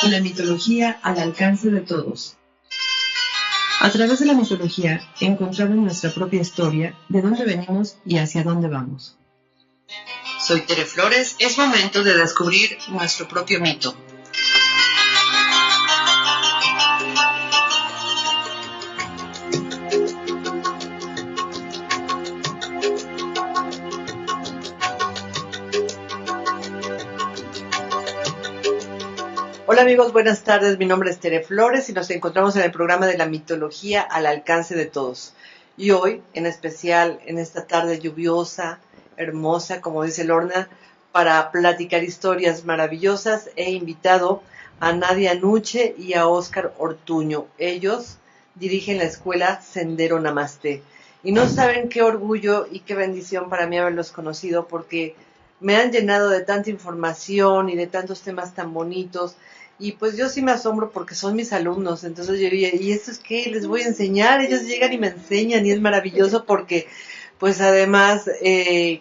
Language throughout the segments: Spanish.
La mitología al alcance de todos. A través de la mitología encontramos nuestra propia historia, de dónde venimos y hacia dónde vamos. Soy Tere Flores, es momento de descubrir nuestro propio mito. Hola amigos, buenas tardes, mi nombre es Tere Flores y nos encontramos en el programa de la mitología al alcance de todos. Y hoy, en especial, en esta tarde lluviosa, hermosa, como dice Lorna, para platicar historias maravillosas, he invitado a Nadia Nuche y a Óscar Ortuño. Ellos dirigen la escuela Sendero Namaste. Y no saben qué orgullo y qué bendición para mí haberlos conocido, porque me han llenado de tanta información y de tantos temas tan bonitos. Y pues yo sí me asombro porque son mis alumnos, entonces yo diría, ¿y esto es qué? Les voy a enseñar, ellos llegan y me enseñan y es maravilloso porque pues además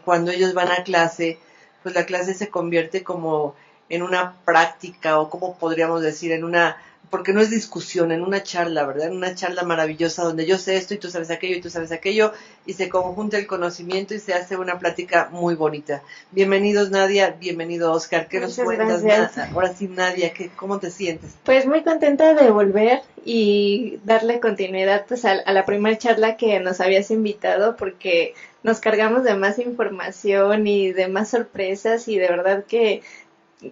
cuando ellos van a clase, pues la clase se convierte como en una práctica o como podríamos decir, en una, porque no es discusión, en una charla, ¿verdad? En una charla maravillosa donde yo sé esto y tú sabes aquello y tú sabes aquello y se conjunta el conocimiento y se hace una plática muy bonita. Bienvenidos Nadia, bienvenido Óscar. ¿Qué nos cuentas? Ahora sí Nadia, ¿cómo te sientes? Pues muy contenta de volver y darle continuidad pues a la primera charla que nos habías invitado, porque nos cargamos de más información y de más sorpresas, y de verdad que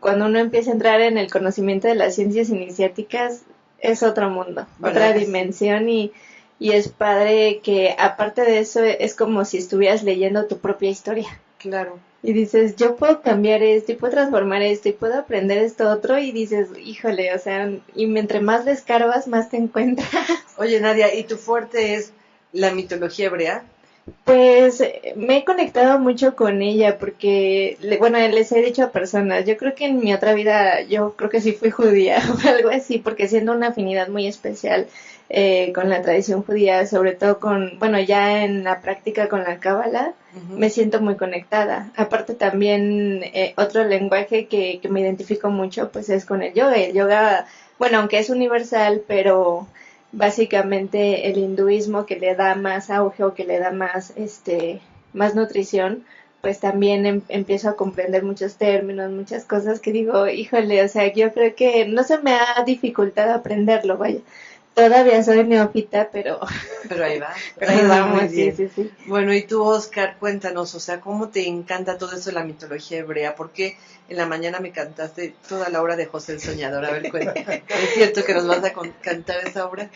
cuando uno empieza a entrar en el conocimiento de las ciencias iniciáticas es otro mundo, otra dimensión, y es padre que aparte de eso es como si estuvieras leyendo tu propia historia. Claro. Y dices, yo puedo cambiar esto, y puedo transformar esto, y puedo aprender esto otro, y dices, híjole, o sea, y entre más le escarbas, más te encuentras. Oye, Nadia, ¿y tu fuerte es la mitología hebrea? Pues me he conectado mucho con ella porque, bueno, les he dicho a personas, yo creo que en mi otra vida, yo creo que sí fui judía o algo así, porque siento una afinidad muy especial con la tradición judía, sobre todo con, bueno, ya en la práctica con la cábala, me siento muy conectada. Aparte también otro lenguaje que me identifico mucho, pues es con el yoga. El yoga, bueno, aunque es universal, pero básicamente el hinduismo, que le da más auge o que le da más más nutrición, pues también empiezo a comprender muchos términos, muchas cosas que digo, híjole, o sea, yo creo que no se me ha dificultado aprenderlo, vaya. Todavía soy neófita, pero ahí va. Pero ahí vamos, sí. Bueno, y tú, Óscar, cuéntanos, o sea, ¿cómo te encanta todo eso de la mitología hebrea? ¿Por qué en la mañana me cantaste toda la obra de José el Soñador? A ver, cuéntame. ¿Es cierto que nos vas a cantar esa obra?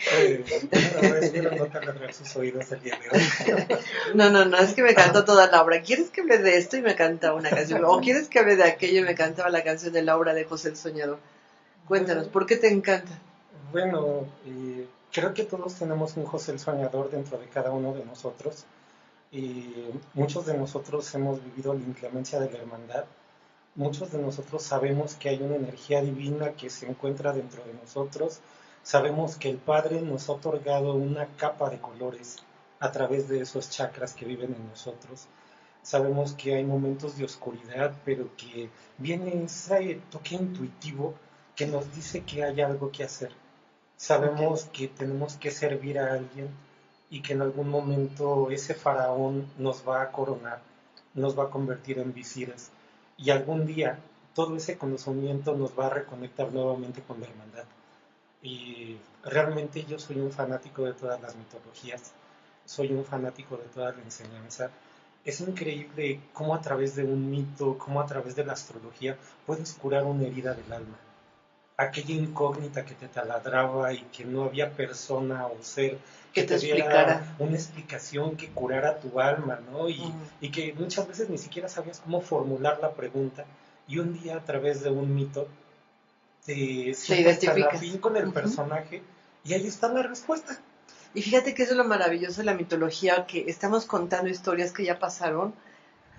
Espero no taladrar sus oídos el día de hoy. No, es que me cantó toda la obra. ¿Quieres que hable de esto? Y me canta una canción. ¿O quieres que hable de aquello? Y me cantaba la canción de la obra de José el Soñador. Cuéntanos, ¿por qué te encanta? Bueno, creo que todos tenemos un José el Soñador dentro de cada uno de nosotros, y muchos de nosotros hemos vivido la inclemencia de la hermandad. Muchos de nosotros sabemos que hay una energía divina que se encuentra dentro de nosotros. Sabemos que el Padre nos ha otorgado una capa de colores a través de esos chakras que viven en nosotros. Sabemos que hay momentos de oscuridad, pero que viene ese toque intuitivo que nos dice que hay algo que hacer. Sabemos que tenemos que servir a alguien y que en algún momento ese faraón nos va a coronar, nos va a convertir en visires, y algún día todo ese conocimiento nos va a reconectar nuevamente con la hermandad. Y realmente yo soy un fanático de todas las mitologías, soy un fanático de toda la enseñanza. Es increíble cómo a través de un mito, cómo a través de la astrología puedes curar una herida del alma. Aquella incógnita que te taladraba y que no había persona o ser que te diera una explicación que curara tu alma, ¿no? Y que muchas veces ni siquiera sabías cómo formular la pregunta, y un día a través de un mito te sientes tan afín con el personaje y ahí está la respuesta. Y fíjate que eso es lo maravilloso de la mitología, que estamos contando historias que ya pasaron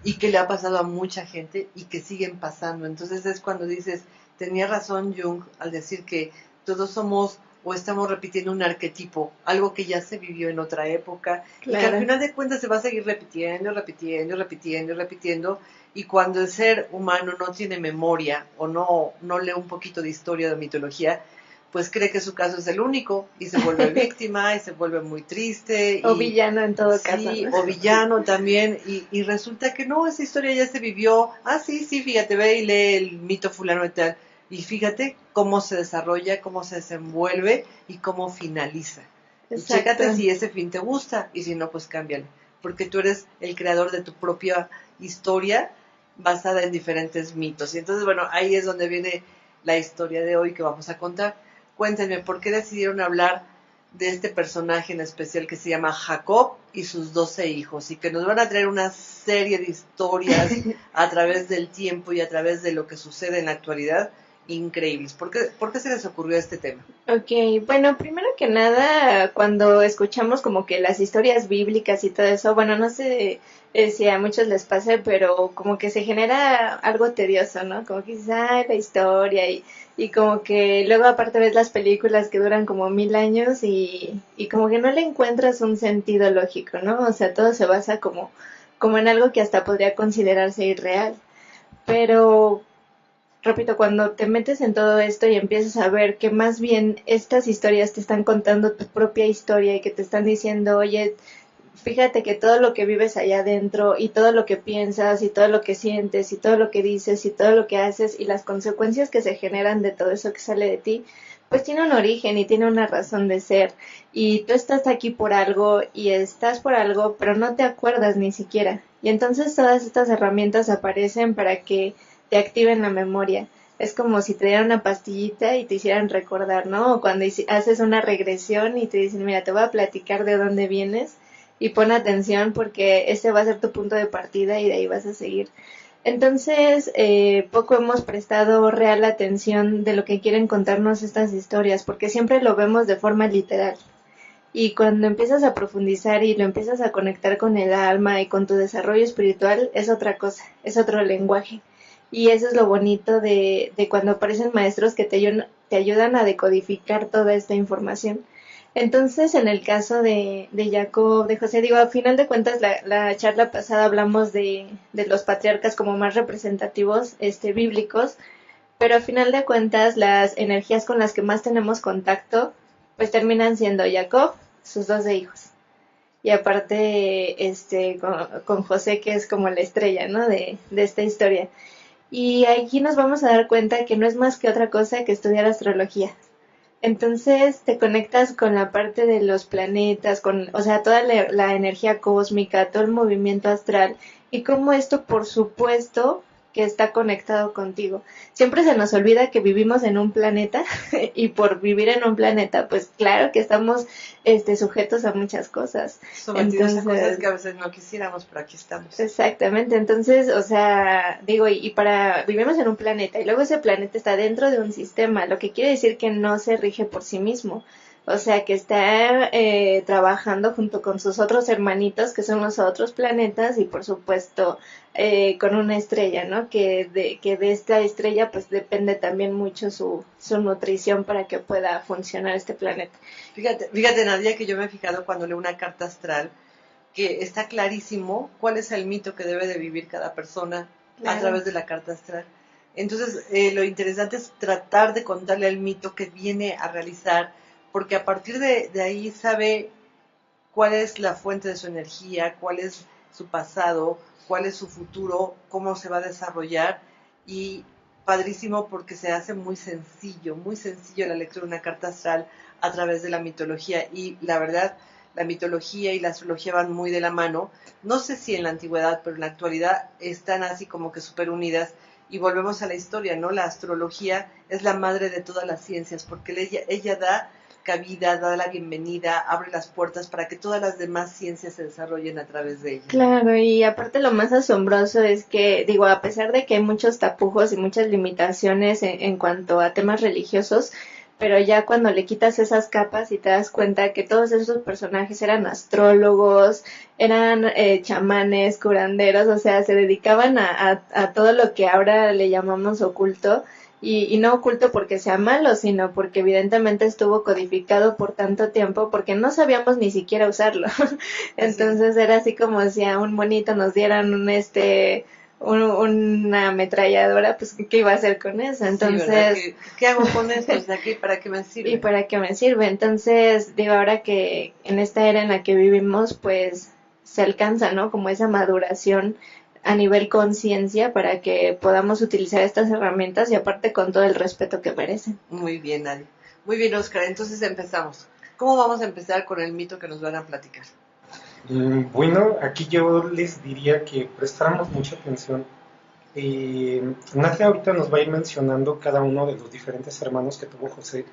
y que le ha pasado a mucha gente y que siguen pasando. Entonces es cuando dices, tenía razón Jung al decir que todos somos o estamos repitiendo un arquetipo, algo que ya se vivió en otra época, y que al Claro. final de cuentas se va a seguir repitiendo, repitiendo, repitiendo, repitiendo, y cuando el ser humano no tiene memoria o no lee un poquito de historia de mitología, pues cree que su caso es el único y se vuelve víctima y se vuelve muy triste O y villano en todo caso, sí, ¿no? o villano también y resulta que no, esa historia ya se vivió. Ah, sí, sí, fíjate, ve y lee el mito fulano de tal y fíjate cómo se desarrolla, cómo se desenvuelve y cómo finaliza. Y Exacto. chécate si ese fin te gusta y si no, pues cámbiale, porque tú eres el creador de tu propia historia basada en diferentes mitos. Y entonces, bueno, ahí es donde viene la historia de hoy que vamos a contar. Cuéntenme, ¿por qué decidieron hablar de este personaje en especial que se llama Jacob y sus 12 hijos? Y que nos van a traer una serie de historias a través del tiempo y a través de lo que sucede en la actualidad increíbles. ¿Por qué se les ocurrió este tema? Ok, bueno, primero que nada, cuando escuchamos como que las historias bíblicas y todo eso, bueno, no sé si a muchos les pase, pero como que se genera algo tedioso, ¿no? Como que dices, ay, la historia y como que luego aparte ves las películas que duran como 1000 años y como que no le encuentras un sentido lógico, ¿no? O sea, todo se basa como en algo que hasta podría considerarse irreal. Pero repito, cuando te metes en todo esto y empiezas a ver que más bien estas historias te están contando tu propia historia y que te están diciendo, oye, fíjate que todo lo que vives allá adentro y todo lo que piensas y todo lo que sientes y todo lo que dices y todo lo que haces y las consecuencias que se generan de todo eso que sale de ti, pues tiene un origen y tiene una razón de ser. Y tú estás aquí por algo y estás por algo, pero no te acuerdas ni siquiera. Y entonces todas estas herramientas aparecen para que te activen la memoria. Es como si te dieran una pastillita y te hicieran recordar, ¿no? O cuando haces una regresión y te dicen, mira, te voy a platicar de dónde vienes y pon atención porque ese va a ser tu punto de partida y de ahí vas a seguir. Entonces, poco hemos prestado real atención de lo que quieren contarnos estas historias, porque siempre lo vemos de forma literal. Y cuando empiezas a profundizar y lo empiezas a conectar con el alma y con tu desarrollo espiritual, es otra cosa, es otro lenguaje. Y eso es lo bonito de cuando aparecen maestros que te ayudan a decodificar toda esta información. Entonces, en el caso de Jacob, de José, digo, a final de cuentas, la charla pasada hablamos de los patriarcas como más representativos, bíblicos, pero a final de cuentas, las energías con las que más tenemos contacto, pues terminan siendo Jacob, sus 12 hijos. Y aparte, con José, que es como la estrella, ¿no? De esta historia. Y aquí nos vamos a dar cuenta que no es más que otra cosa que estudiar astrología. Entonces te conectas con la parte de los planetas, o sea, toda la energía cósmica, todo el movimiento astral y cómo esto, por supuesto, que está conectado contigo. Siempre se nos olvida que vivimos en un planeta y por vivir en un planeta, pues claro que estamos sujetos a muchas cosas. Sometidos a cosas que a veces no quisiéramos, pero aquí estamos. Exactamente, entonces, o sea, digo, vivimos en un planeta y luego ese planeta está dentro de un sistema, lo que quiere decir que no se rige por sí mismo, o sea, que está trabajando junto con sus otros hermanitos, que son los otros planetas y por supuesto con una estrella, ¿no? Que de esta estrella pues depende también mucho su nutrición para que pueda funcionar este planeta. Fíjate, Nadia, que yo me he fijado cuando leo una carta astral, que está clarísimo cuál es el mito que debe de vivir cada persona a través de la carta astral. Entonces, lo interesante es tratar de contarle el mito que viene a realizar, porque a partir de ahí sabe cuál es la fuente de su energía, cuál es su pasado, cuál es su futuro, cómo se va a desarrollar y padrísimo porque se hace muy sencillo la lectura de una carta astral a través de la mitología y la verdad, la mitología y la astrología van muy de la mano. No sé si en la antigüedad, pero en la actualidad están así como que súper unidas y volvemos a la historia, ¿no? La astrología es la madre de todas las ciencias porque ella da cabida, da la bienvenida, abre las puertas para que todas las demás ciencias se desarrollen a través de ella. Claro, y aparte lo más asombroso es que, digo, a pesar de que hay muchos tapujos y muchas limitaciones en cuanto a temas religiosos, pero ya cuando le quitas esas capas y te das cuenta que todos esos personajes eran astrólogos, eran chamanes, curanderos, o sea, se dedicaban a todo lo que ahora le llamamos oculto y no oculto porque sea malo, sino porque evidentemente estuvo codificado por tanto tiempo, porque no sabíamos ni siquiera usarlo. Entonces era así como si a un monito nos dieran una ametralladora, pues ¿qué iba a hacer con eso? Entonces, sí, ¿qué hago con esto? O sea, ¿para qué me sirve? ¿Y para qué me sirve? Entonces, digo, ahora que en esta era en la que vivimos, pues se alcanza, ¿no? Como esa maduración a nivel conciencia para que podamos utilizar estas herramientas y aparte con todo el respeto que merecen. Muy bien, Adi. Muy bien, Oscar. Entonces empezamos. ¿Cómo vamos a empezar con el mito que nos van a platicar? Bueno, aquí yo les diría que prestáramos mucha atención. Nadia ahorita nos va a ir mencionando cada uno de los diferentes hermanos que tuvo José,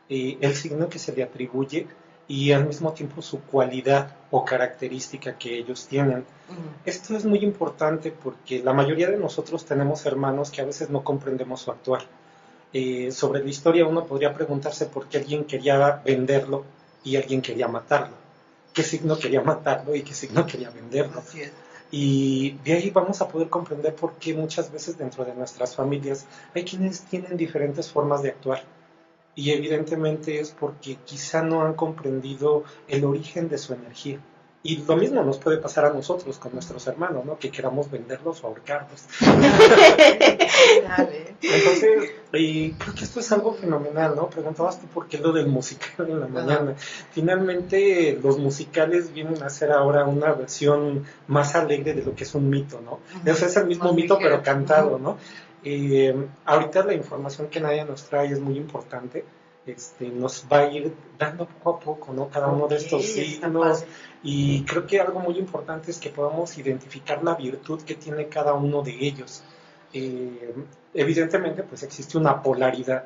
el signo que se le atribuye y al mismo tiempo su cualidad o característica que ellos tienen. Esto es muy importante porque la mayoría de nosotros tenemos hermanos que a veces no comprendemos su actuar. Sobre la historia uno podría preguntarse por qué alguien quería venderlo y alguien quería matarlo. ¿Qué signo quería matarlo y qué signo quería venderlo? Así es. Y de ahí vamos a poder comprender por qué muchas veces dentro de nuestras familias hay quienes tienen diferentes formas de actuar. Y evidentemente es porque quizá no han comprendido el origen de su energía. Y lo mismo nos puede pasar a nosotros con nuestros hermanos, ¿no? Que queramos venderlos o ahorcarlos. Entonces, creo que esto es algo fenomenal, ¿no? Preguntabas tú por qué lo del musical en la mañana. Finalmente, los musicales vienen a ser ahora una versión más alegre de lo que es un mito, ¿no? Eso es el mismo mito, pero cantado, ¿no? Ahorita la información que Nadia nos trae es muy importante. Nos va a ir dando poco a poco, ¿no? Cada uno de estos signos. Y creo que algo muy importante es que podamos identificar la virtud que tiene cada uno de ellos. Evidentemente, pues existe una polaridad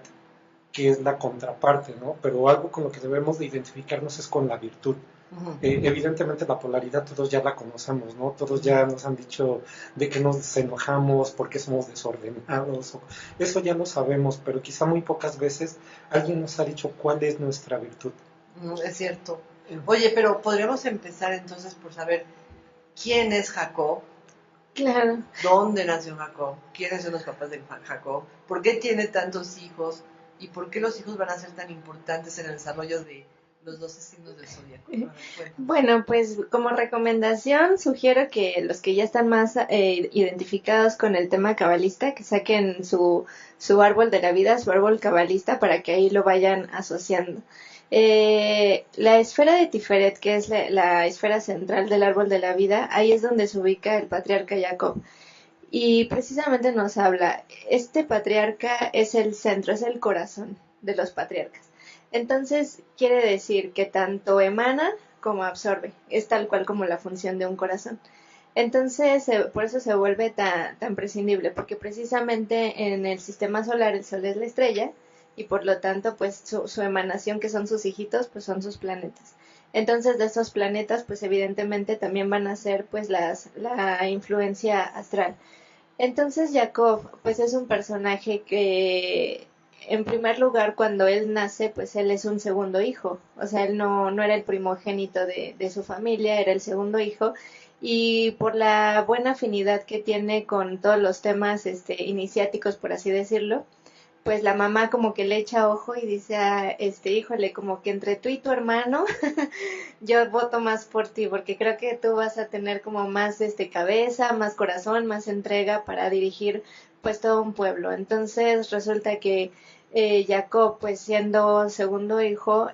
que es la contraparte, ¿no? Pero algo con lo que debemos de identificarnos es con la virtud. Evidentemente la polaridad todos ya la conocemos, ¿no? Todos ya nos han dicho de que nos enojamos, por qué somos desordenados, eso ya lo sabemos, pero quizá muy pocas veces alguien nos ha dicho cuál es nuestra virtud. Es cierto. Oye, pero podríamos empezar entonces por saber quién es Jacob. Claro. ¿Dónde nació Jacob? ¿Quiénes son los papás de Jacob? ¿Por qué tiene tantos hijos? ¿Y por qué los hijos van a ser tan importantes en el desarrollo de los 12 signos del zodiaco? Bueno, pues como recomendación sugiero que los que ya están más identificados con el tema cabalista, que saquen su árbol de la vida, su árbol cabalista, para que ahí lo vayan asociando. La esfera de Tiferet, que es la esfera central del árbol de la vida, ahí es donde se ubica el patriarca Jacob. Y precisamente nos habla, este patriarca es el centro, es el corazón de los patriarcas. Entonces quiere decir que tanto emana como absorbe, es tal cual como la función de un corazón. Entonces por eso se vuelve tan prescindible, porque precisamente en el sistema solar el Sol es la estrella y por lo tanto pues su emanación, que son sus hijitos, pues son sus planetas. Entonces de esos planetas pues evidentemente también van a ser pues la influencia astral. Entonces Jacob pues es un personaje que en primer lugar cuando él nace pues él es un segundo hijo, o sea él no era el primogénito de su familia, era el segundo hijo, y por la buena afinidad que tiene con todos los temas iniciáticos, por así decirlo, pues la mamá como que le echa ojo y dice, híjole, como que entre tú y tu hermano yo voto más por ti, porque creo que tú vas a tener como más cabeza, más corazón, más entrega para dirigir pues todo un pueblo. Entonces resulta que Jacob, pues siendo segundo hijo,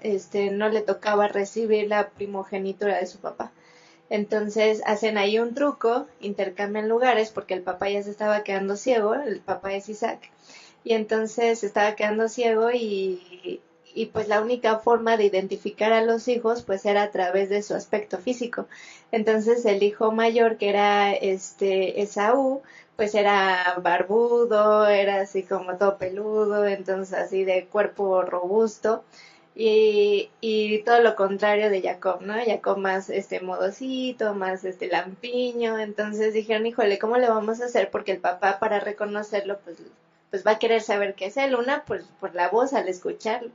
no le tocaba recibir la primogenitura de su papá. Entonces hacen ahí un truco, intercambian lugares porque el papá ya se estaba quedando ciego, el papá es Isaac, y entonces se estaba quedando ciego y pues la única forma de identificar a los hijos pues era a través de su aspecto físico. Entonces el hijo mayor, que era Esaú, pues era barbudo, era así como todo peludo, entonces así de cuerpo robusto, y todo lo contrario de Jacob, ¿no? Jacob más modosito, más lampiño. Entonces dijeron, híjole, ¿cómo le vamos a hacer? Porque el papá, para reconocerlo, pues va a querer saber qué es él, una por la voz al escucharlo.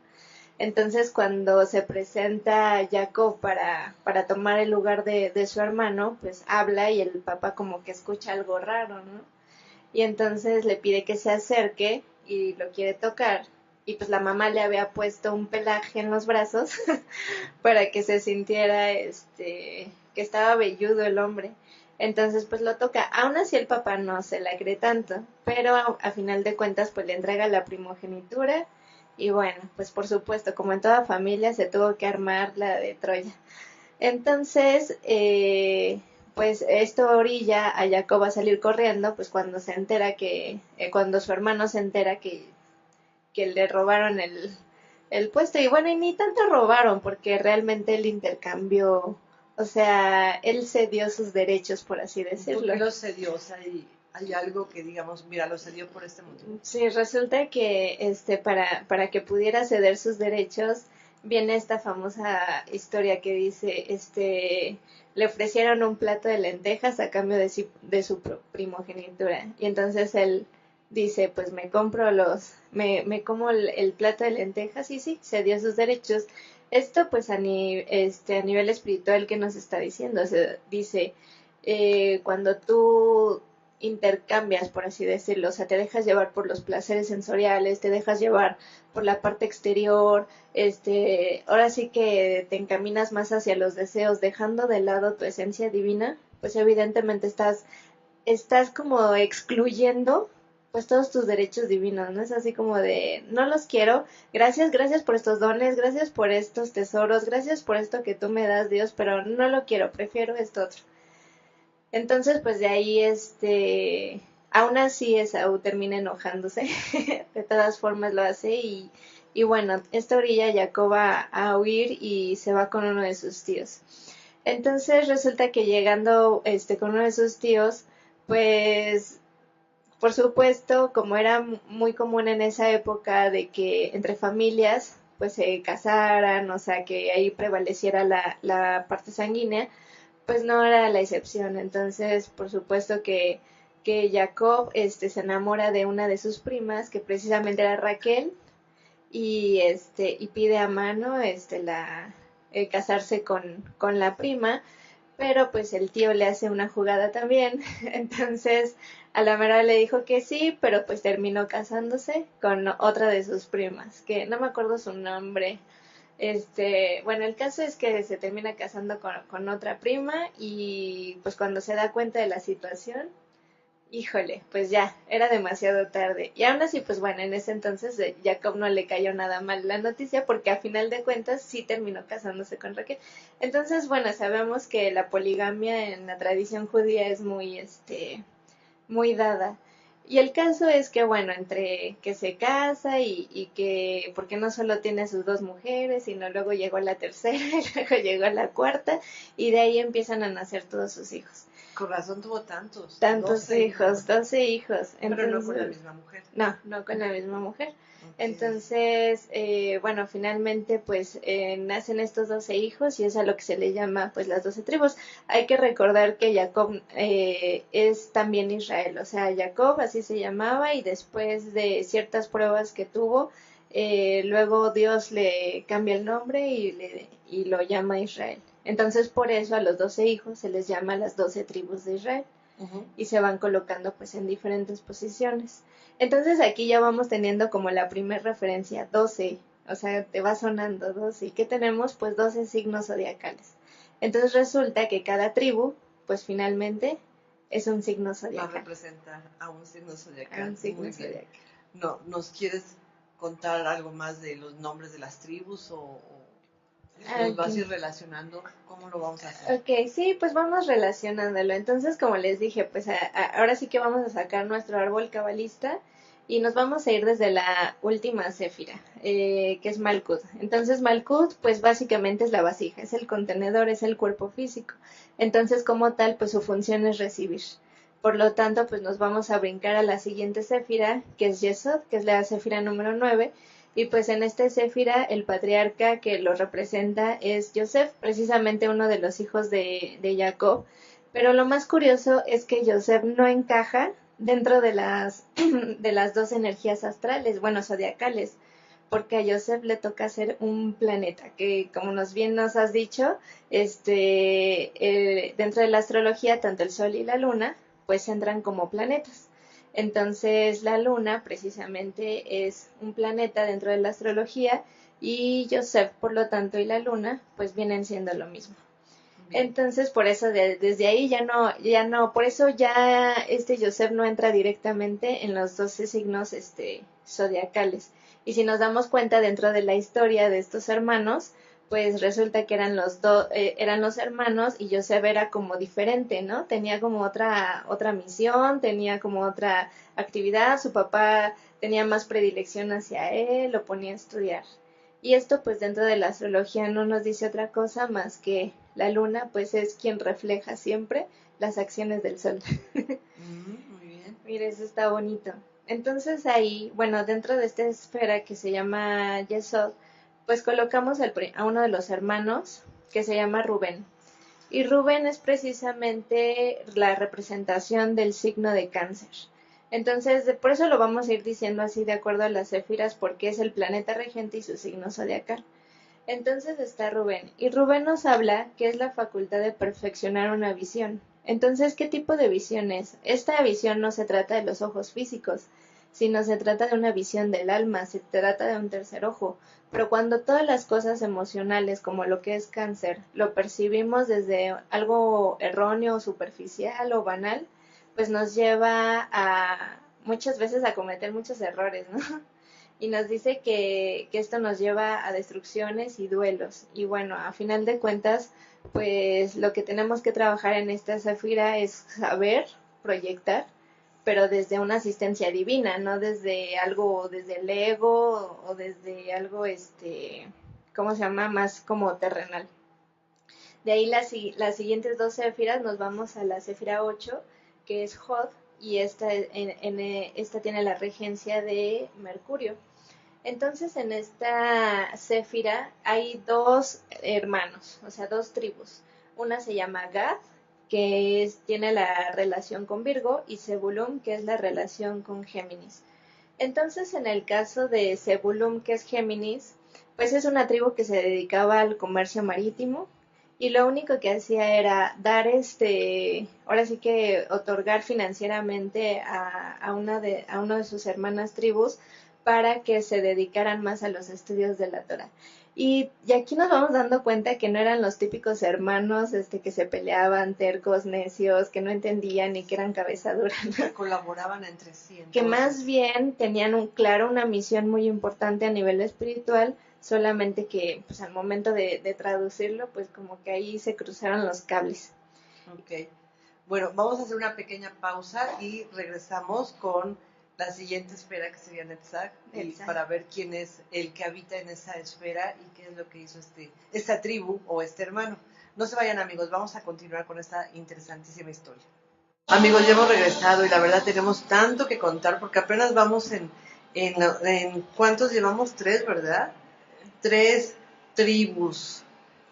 Entonces cuando se presenta Jacob para tomar el lugar de su hermano, pues habla y el papá como que escucha algo raro, ¿no? Y entonces le pide que se acerque y lo quiere tocar. Y pues la mamá le había puesto un pelaje en los brazos para que se sintiera que estaba velludo el hombre. Entonces pues lo toca. Aún así el papá no se la cree tanto, pero a final de cuentas pues le entrega la primogenitura y bueno, pues por supuesto, como en toda familia se tuvo que armar la de Troya. Entonces, pues esto orilla a Jacob a salir corriendo, pues cuando se entera cuando su hermano se entera que le robaron el puesto. Y bueno, y ni tanto robaron, porque realmente él intercambió, o sea, él cedió sus derechos, por así decirlo. ¿Por qué lo cedió? O sea, hay algo que digamos, mira, lo cedió por este motivo. Sí, resulta que para que pudiera ceder sus derechos, viene esta famosa historia que dice, le ofrecieron un plato de lentejas a cambio de su primogenitura. Y entonces él dice, pues me como el plato de lentejas y sí, cedió sus derechos. Esto pues a nivel espiritual que nos está diciendo, o sea, dice, cuando tú intercambias, por así decirlo, o sea, te dejas llevar por los placeres sensoriales, te dejas llevar por la parte exterior, ahora sí que te encaminas más hacia los deseos, dejando de lado tu esencia divina, pues evidentemente estás como excluyendo pues todos tus derechos divinos, ¿no? Es así como de, no los quiero, gracias por estos dones, gracias por estos tesoros, gracias por esto que tú me das, Dios, pero no lo quiero, prefiero esto otro. Entonces, pues de ahí, aún así Esaú termina enojándose, de todas formas lo hace y bueno, esta orilla Jacob va a huir y se va con uno de sus tíos. Entonces resulta que llegando con uno de sus tíos, pues por supuesto, como era muy común en esa época de que entre familias pues se casaran, o sea, que ahí prevaleciera la parte sanguínea, pues no era la excepción. Entonces, por supuesto que Jacob se enamora de una de sus primas, que precisamente era Raquel, y pide a mano casarse con la prima, pero pues el tío le hace una jugada también, entonces a la mera le dijo que sí, pero pues terminó casándose con otra de sus primas, que no me acuerdo su nombre. Bueno, el caso es que se termina casando con otra prima y pues cuando se da cuenta de la situación, híjole, pues ya, era demasiado tarde. Y aún así, pues bueno, en ese entonces Jacob no le cayó nada mal la noticia porque a final de cuentas sí terminó casándose con Raquel. Entonces, bueno, sabemos que la poligamia en la tradición judía es muy dada. Y el caso es que, bueno, entre que se casa y que, porque no solo tiene sus dos mujeres, sino luego llegó la tercera y luego llegó la cuarta, y de ahí empiezan a nacer todos sus hijos. Con razón tuvo tantos. 12 hijos, 12 hijos. Pero no con la misma mujer. No con la misma mujer. Okay. Entonces, bueno, finalmente pues nacen estos 12 hijos y es a lo que se le llama pues las 12 tribus. Hay que recordar que Jacob es también Israel, o sea, Jacob así se llamaba y después de ciertas pruebas que tuvo, luego Dios le cambia el nombre y lo llama Israel. Entonces por eso a los 12 hijos se les llama las 12 tribus de Israel. Uh-huh. Y se van colocando pues en diferentes posiciones. Entonces aquí ya vamos teniendo como la primera referencia, 12, o sea, te va sonando 12. ¿Y qué tenemos? Pues 12 signos zodiacales. Entonces resulta que cada tribu, pues finalmente es un signo zodiacal. Va a representar a un signo zodiacal. A un signo zodiacal. No, ¿nos quieres contar algo más de los nombres de las tribus o nos vas a ir relacionando? ¿Cómo lo vamos a hacer? Ok, sí, pues vamos relacionándolo. Entonces, como les dije, pues ahora sí que vamos a sacar nuestro árbol cabalista y nos vamos a ir desde la última céfira, que es Malkut. Entonces, Malkut, pues básicamente es la vasija, es el contenedor, es el cuerpo físico. Entonces, como tal, pues su función es recibir. Por lo tanto, pues nos vamos a brincar a la siguiente céfira, que es Yesod, que es la céfira número 9. Y pues en esta céfira el patriarca que lo representa es Yosef, precisamente uno de los hijos de Jacob. Pero lo más curioso es que Yosef no encaja dentro de las dos energías astrales, bueno, zodiacales, porque a Yosef le toca ser un planeta, que como bien nos has dicho, dentro de la astrología, tanto el Sol y la Luna, pues entran como planetas. Entonces la luna precisamente es un planeta dentro de la astrología y Yosef, por lo tanto, y la luna, pues vienen siendo lo mismo. Bien. Entonces, por eso desde ahí por eso ya Yosef no entra directamente en los 12 signos zodiacales. Y si nos damos cuenta dentro de la historia de estos hermanos, pues resulta que eran los hermanos y Yosef era como diferente, ¿no? Tenía como otra misión, tenía como otra actividad, su papá tenía más predilección hacia él, lo ponía a estudiar. Y esto pues dentro de la astrología no nos dice otra cosa más que la luna pues es quien refleja siempre las acciones del sol. Muy bien. Mire, eso está bonito. Entonces ahí, bueno, dentro de esta esfera que se llama Yesod, pues colocamos a uno de los hermanos que se llama Rubén. Y Rubén es precisamente la representación del signo de Cáncer. Entonces, por eso lo vamos a ir diciendo así de acuerdo a las céfiras, porque es el planeta regente y su signo zodiacal. Entonces está Rubén, y Rubén nos habla que es la facultad de perfeccionar una visión. Entonces, ¿qué tipo de visión es? Esta visión no se trata de los ojos físicos, sino se trata de una visión del alma, se trata de un tercer ojo. Pero cuando todas las cosas emocionales, como lo que es Cáncer, lo percibimos desde algo erróneo, superficial o banal, pues nos lleva a muchas veces a cometer muchos errores, ¿no? Y nos dice que esto nos lleva a destrucciones y duelos. Y bueno, a final de cuentas, pues lo que tenemos que trabajar en esta zafira es saber proyectar, pero desde una asistencia divina, no desde algo, desde el ego o desde algo, ¿cómo se llama? Más como terrenal. De ahí las siguientes dos céfiras nos vamos a la céfira 8, que es Hod, y esta tiene la regencia de Mercurio. Entonces en esta céfira hay dos hermanos, o sea, dos tribus. Una se llama Gad, que tiene la relación con Virgo, y Zebulun, que es la relación con Géminis. Entonces en el caso de Zebulun, que es Géminis, pues es una tribu que se dedicaba al comercio marítimo y lo único que hacía era dar ahora sí que otorgar financieramente a uno de sus hermanas tribus para que se dedicaran más a los estudios de la Torah. Y aquí nos vamos dando cuenta que no eran los típicos hermanos que se peleaban, tercos, necios, que no entendían y que eran cabeza dura, ¿no? Que colaboraban entre sí. Entonces, que más bien tenían una misión muy importante a nivel espiritual, solamente que pues al momento de traducirlo, pues como que ahí se cruzaron los cables. Ok. Bueno, vamos a hacer una pequeña pausa y regresamos con la siguiente esfera, que sería Netzach, para ver quién es el que habita en esa esfera y qué es lo que hizo esta tribu o este hermano. No se vayan, amigos, vamos a continuar con esta interesantísima historia. Amigos, ya hemos regresado y la verdad tenemos tanto que contar porque apenas vamos en ¿cuántos llevamos? 3, ¿verdad? 3 tribus.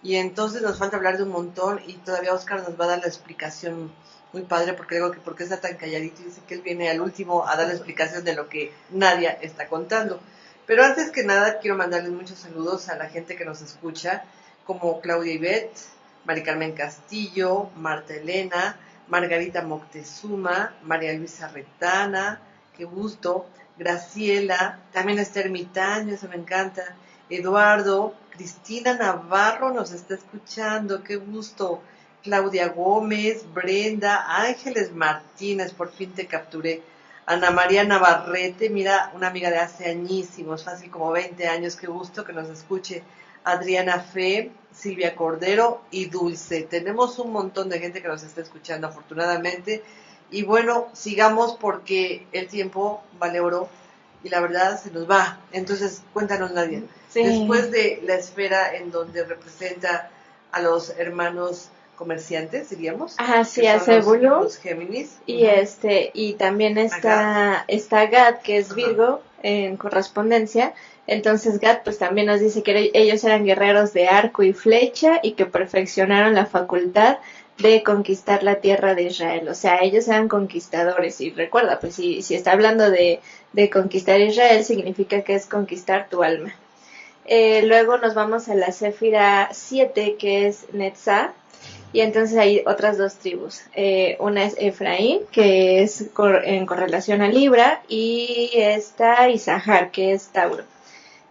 Y entonces nos falta hablar de un montón y todavía Oscar nos va a dar la explicación muy padre porque digo que porque está tan calladito y dice que él viene al último a dar la explicación de lo que Nadia está contando. Pero antes que nada quiero mandarles muchos saludos a la gente que nos escucha, como Claudia Ivette, Mari Carmen Castillo, Marta Elena, Margarita Moctezuma, María Luisa Retana, qué gusto, Graciela, también está Ermitaño, eso me encanta, Eduardo, Cristina Navarro nos está escuchando, qué gusto, Claudia Gómez, Brenda, Ángeles Martínez, por fin te capturé, Ana María Navarrete, mira, una amiga de hace añísimos, fácil como 20 años, qué gusto que nos escuche, Adriana Fe, Silvia Cordero y Dulce. Tenemos un montón de gente que nos está escuchando, afortunadamente. Y bueno, sigamos porque el tiempo vale oro y la verdad se nos va. Entonces, cuéntanos, Nadia. Sí. Después de la esfera en donde representa a los hermanos comerciantes, diríamos. Ajá, sí, a Zebulun. Los Géminis. Y y también está Gad, que es Virgo, en correspondencia. Entonces Gad pues también nos dice que ellos eran guerreros de arco y flecha y que perfeccionaron la facultad de conquistar la tierra de Israel. O sea, ellos eran conquistadores. Y recuerda, pues si está hablando de conquistar Israel, significa que es conquistar tu alma. Luego nos vamos a la Céfira 7, que es Netzah. Y entonces hay otras dos tribus. Una es Efraín, que es en correlación a Libra, y está Isahar, que es Tauro.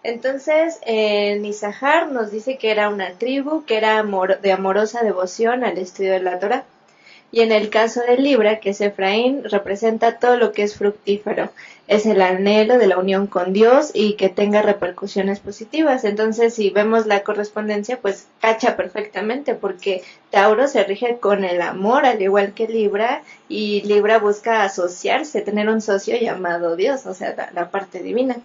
Entonces, en Isahar nos dice que era una tribu que era de amorosa devoción al estudio de la Torah. Y en el caso de Libra, que es Efraín, representa todo lo que es fructífero. Es el anhelo de la unión con Dios y que tenga repercusiones positivas. Entonces, si vemos la correspondencia, pues cacha perfectamente, porque Tauro se rige con el amor, al igual que Libra, y Libra busca asociarse, tener un socio llamado Dios, o sea, la parte divina.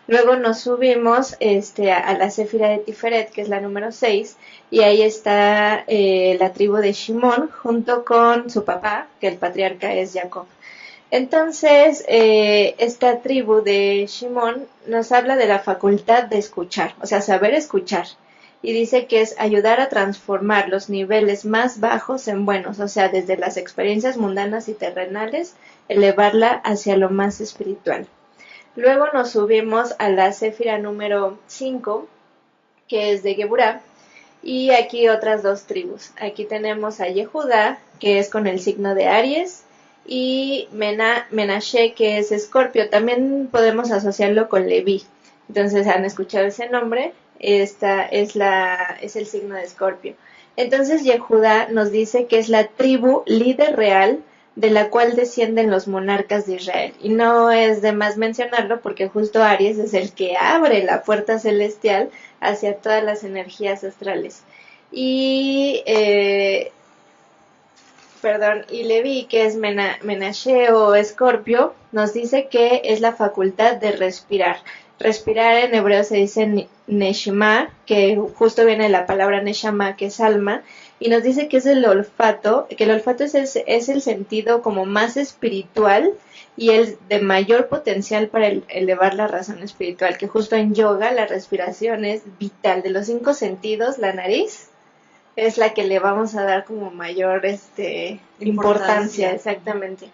Luego nos subimos a la Céfira de Tiferet, que es la número 6, y ahí está la tribu de Shimón, junto con su papá, que el patriarca es Jacob. Entonces, esta tribu de Shimón nos habla de la facultad de escuchar, o sea, saber escuchar. Y dice que es ayudar a transformar los niveles más bajos en buenos, o sea, desde las experiencias mundanas y terrenales, elevarla hacia lo más espiritual. Luego nos subimos a la Céfira número 5, que es de Geburá, y aquí otras dos tribus. Aquí tenemos a Yehudá, que es con el signo de Aries, y Menashe, que es Escorpio. También podemos asociarlo con Leví. Entonces, ¿han escuchado ese nombre? Esta es el signo de Escorpio. Entonces, Yehudá nos dice que es la tribu líder real de la cual descienden los monarcas de Israel. Y no es de más mencionarlo porque justo Aries es el que abre la puerta celestial hacia todas las energías astrales. Y Leví, que es Menashe o Escorpio, nos dice que es la facultad de respirar. Respirar en hebreo se dice Neshama, que justo viene de la palabra Neshama, que es alma, y nos dice que es el olfato, que el olfato es el sentido como más espiritual y el de mayor potencial para elevar la razón espiritual, que justo en yoga la respiración es vital. De los 5 sentidos, la nariz es la que le vamos a dar como mayor importancia, exactamente.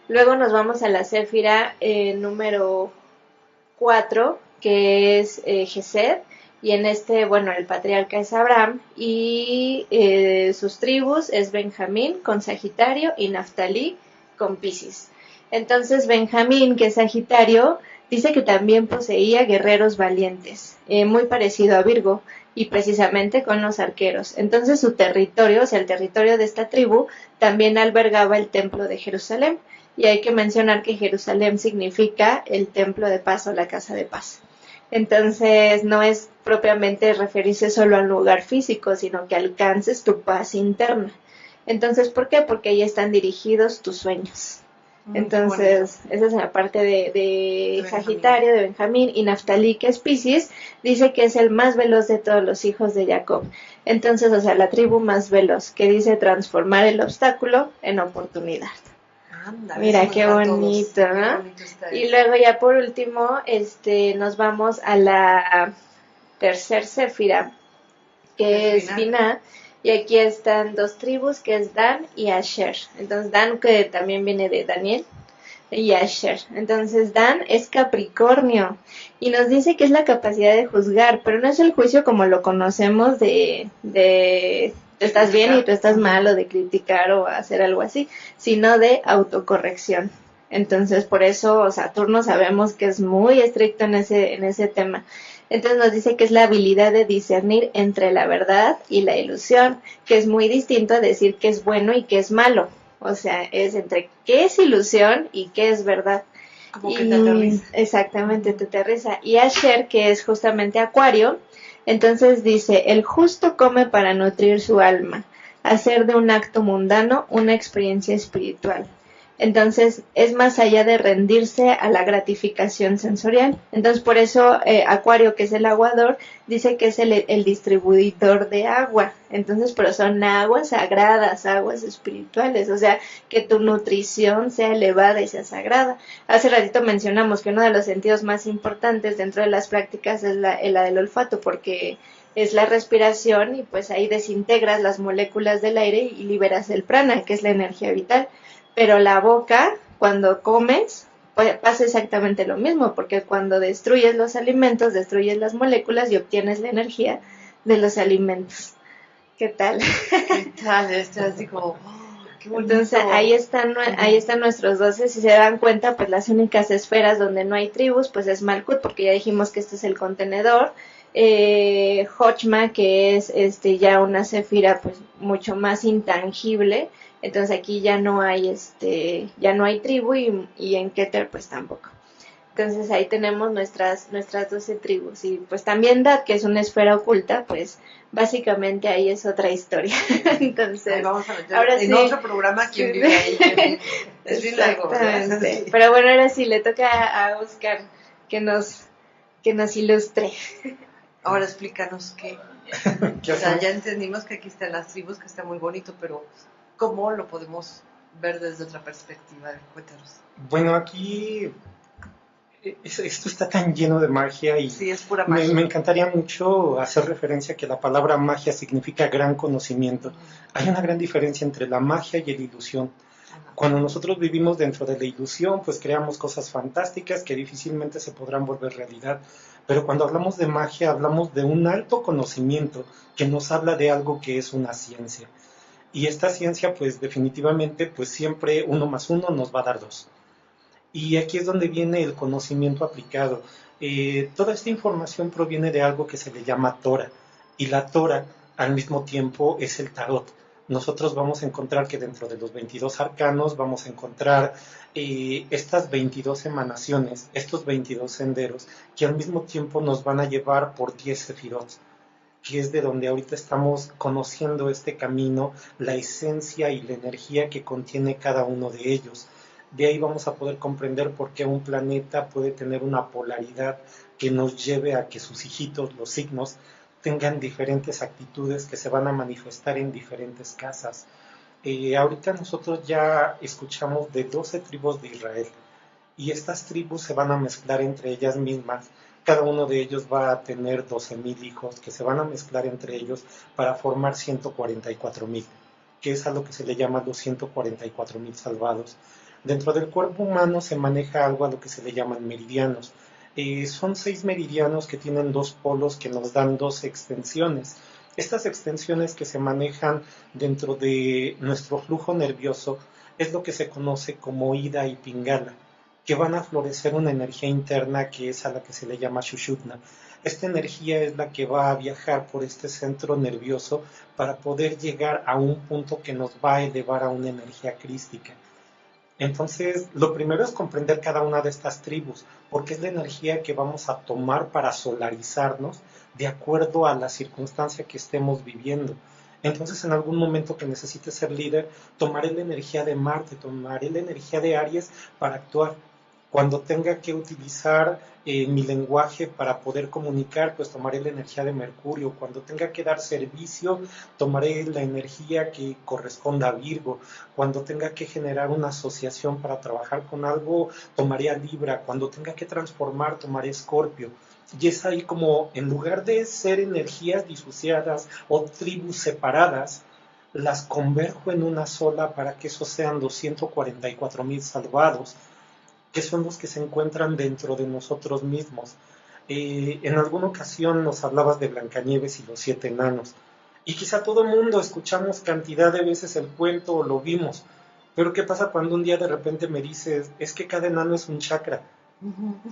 Luego nos vamos a la Céfira número 4, que es Gesed, y en el patriarca es Abraham, y sus tribus es Benjamín con Sagitario y Naftalí con Piscis. Entonces Benjamín, que es Sagitario, dice que también poseía guerreros valientes, muy parecido a Virgo, y precisamente con los arqueros. Entonces su territorio, o sea, el territorio de esta tribu, también albergaba el templo de Jerusalén. Y hay que mencionar que Jerusalén significa el templo de paz o la casa de paz. Entonces no es propiamente referirse solo a un lugar físico, sino que alcances tu paz interna. Entonces, ¿por qué? Porque ahí están dirigidos tus sueños. Entonces, esa es la parte de Sagitario, de Benjamín, y Naftalí, que es Piscis, dice que es el más veloz de todos los hijos de Jacob. Entonces, o sea, la tribu más veloz, que dice transformar el obstáculo en oportunidad. Ándale, mira qué bonito, ¿no? Y luego ya por último, nos vamos a la tercer Céfira, que es Binah, y aquí están dos tribus, que es Dan y Asher. Entonces Dan, que también viene de Daniel, y Asher. Entonces Dan es Capricornio y nos dice que es la capacidad de juzgar, pero no es el juicio como lo conocemos de tú estás bien y tú estás mal, o de criticar o hacer algo así, sino de autocorrección. Entonces, por eso Saturno sabemos que es muy estricto en ese tema. Entonces nos dice que es la habilidad de discernir entre la verdad y la ilusión, que es muy distinto a decir que es bueno y que es malo. O sea, es entre qué es ilusión y qué es verdad. Como que te aterriza. Exactamente, te aterriza. Y Asher, que es justamente Acuario, entonces dice, el justo come para nutrir su alma, hacer de un acto mundano una experiencia espiritual. Entonces es más allá de rendirse a la gratificación sensorial. Entonces por eso Acuario, que es el aguador, dice que es el distribuidor de agua. Entonces, pero son aguas sagradas, aguas espirituales, o sea, que tu nutrición sea elevada y sea sagrada. Hace ratito mencionamos que uno de los sentidos más importantes dentro de las prácticas es la del olfato, porque es la respiración y pues ahí desintegras las moléculas del aire y liberas el prana, que es la energía vital. Pero la boca, cuando comes, pues pasa exactamente lo mismo, porque cuando destruyes los alimentos, destruyes las moléculas y obtienes la energía de los alimentos. ¿Qué tal? ¿Qué tal? Esto es así como, oh, qué bonito. Entonces ahí están nuestros 12. Si se dan cuenta, pues las únicas esferas donde no hay tribus, pues es Malkuth, porque ya dijimos que este es el contenedor. Hochma, que es ya una cefira pues mucho más intangible. Entonces aquí ya no hay ya no hay tribu, y en Keter pues tampoco. Entonces ahí tenemos nuestras 12 tribus. Y pues también Dad, que es una esfera oculta, pues básicamente ahí es otra historia. Entonces, ahí vamos a meter ahora en sí, otro programa quién vive ahí. Es bien largo, ¿verdad? exactamente. Pero bueno, ahora sí le toca a Oscar que nos ilustre. Ahora explícanos qué. ¿Qué O sea, hacemos? ya entendimos que aquí están las tribus, que está muy bonito, pero ¿cómo lo podemos ver desde otra perspectiva? Cuéntanos. Bueno, aquí esto está tan lleno de magia y Sí, es pura me magia. encantaría mucho hacer referencia a que la palabra magia significa gran conocimiento. Hay una gran diferencia entre la magia y la ilusión. Cuando nosotros vivimos dentro de la ilusión, pues creamos cosas fantásticas que difícilmente se podrán volver realidad. Pero cuando hablamos de magia, hablamos de un alto conocimiento que nos habla de algo que es una ciencia. Y esta ciencia, pues definitivamente, pues siempre 1 más 1 nos va a dar 2. Y aquí es donde viene el conocimiento aplicado. Toda esta información proviene de algo que se le llama Torah. Y la Torah, al mismo tiempo, es el Tarot. Nosotros vamos a encontrar que dentro de los 22 arcanos vamos a encontrar estas 22 emanaciones, estos 22 senderos, que al mismo tiempo nos van a llevar por 10 sefirot, que es de donde ahorita estamos conociendo este camino, la esencia y la energía que contiene cada uno de ellos. De ahí vamos a poder comprender por qué un planeta puede tener una polaridad que nos lleve a que sus hijitos, los signos, tengan diferentes actitudes que se van a manifestar en diferentes casas. Ahorita nosotros ya escuchamos de 12 tribus de Israel, y estas tribus se van a mezclar entre ellas mismas. Cada uno de ellos va a tener 12,000 hijos que se van a mezclar entre ellos para formar 144,000, que es a lo que se le llama los 144,000 salvados. Dentro del cuerpo humano se maneja algo a lo que se le llaman meridianos. Son 6 meridianos que tienen 2 polos que nos dan 2 extensiones. Estas extensiones que se manejan dentro de nuestro flujo nervioso es lo que se conoce como ida y pingala, que van a florecer una energía interna que es a la que se le llama Shushutna. Esta energía es la que va a viajar por este centro nervioso para poder llegar a un punto que nos va a elevar a una energía crística. Entonces, lo primero es comprender cada una de estas tribus, porque es la energía que vamos a tomar para solarizarnos de acuerdo a la circunstancia que estemos viviendo. Entonces, en algún momento que necesite ser líder, tomaré la energía de Marte, tomaré la energía de Aries para actuar. Cuando tenga que utilizar mi lenguaje para poder comunicar, pues tomaré la energía de Mercurio. Cuando tenga que dar servicio, tomaré la energía que corresponda a Virgo. Cuando tenga que generar una asociación para trabajar con algo, tomaré a Libra. Cuando tenga que transformar, tomaré Escorpio. Y es ahí como, en lugar de ser energías disociadas o tribus separadas, las converjo en una sola para que esos sean los 144,000 salvados, que son los que se encuentran dentro de nosotros mismos. En alguna ocasión nos hablabas de Blancanieves y los 7 enanos, y quizá todo el mundo escuchamos cantidad de veces el cuento o lo vimos, pero ¿qué pasa cuando un día de repente me dices, es que cada enano es un chakra?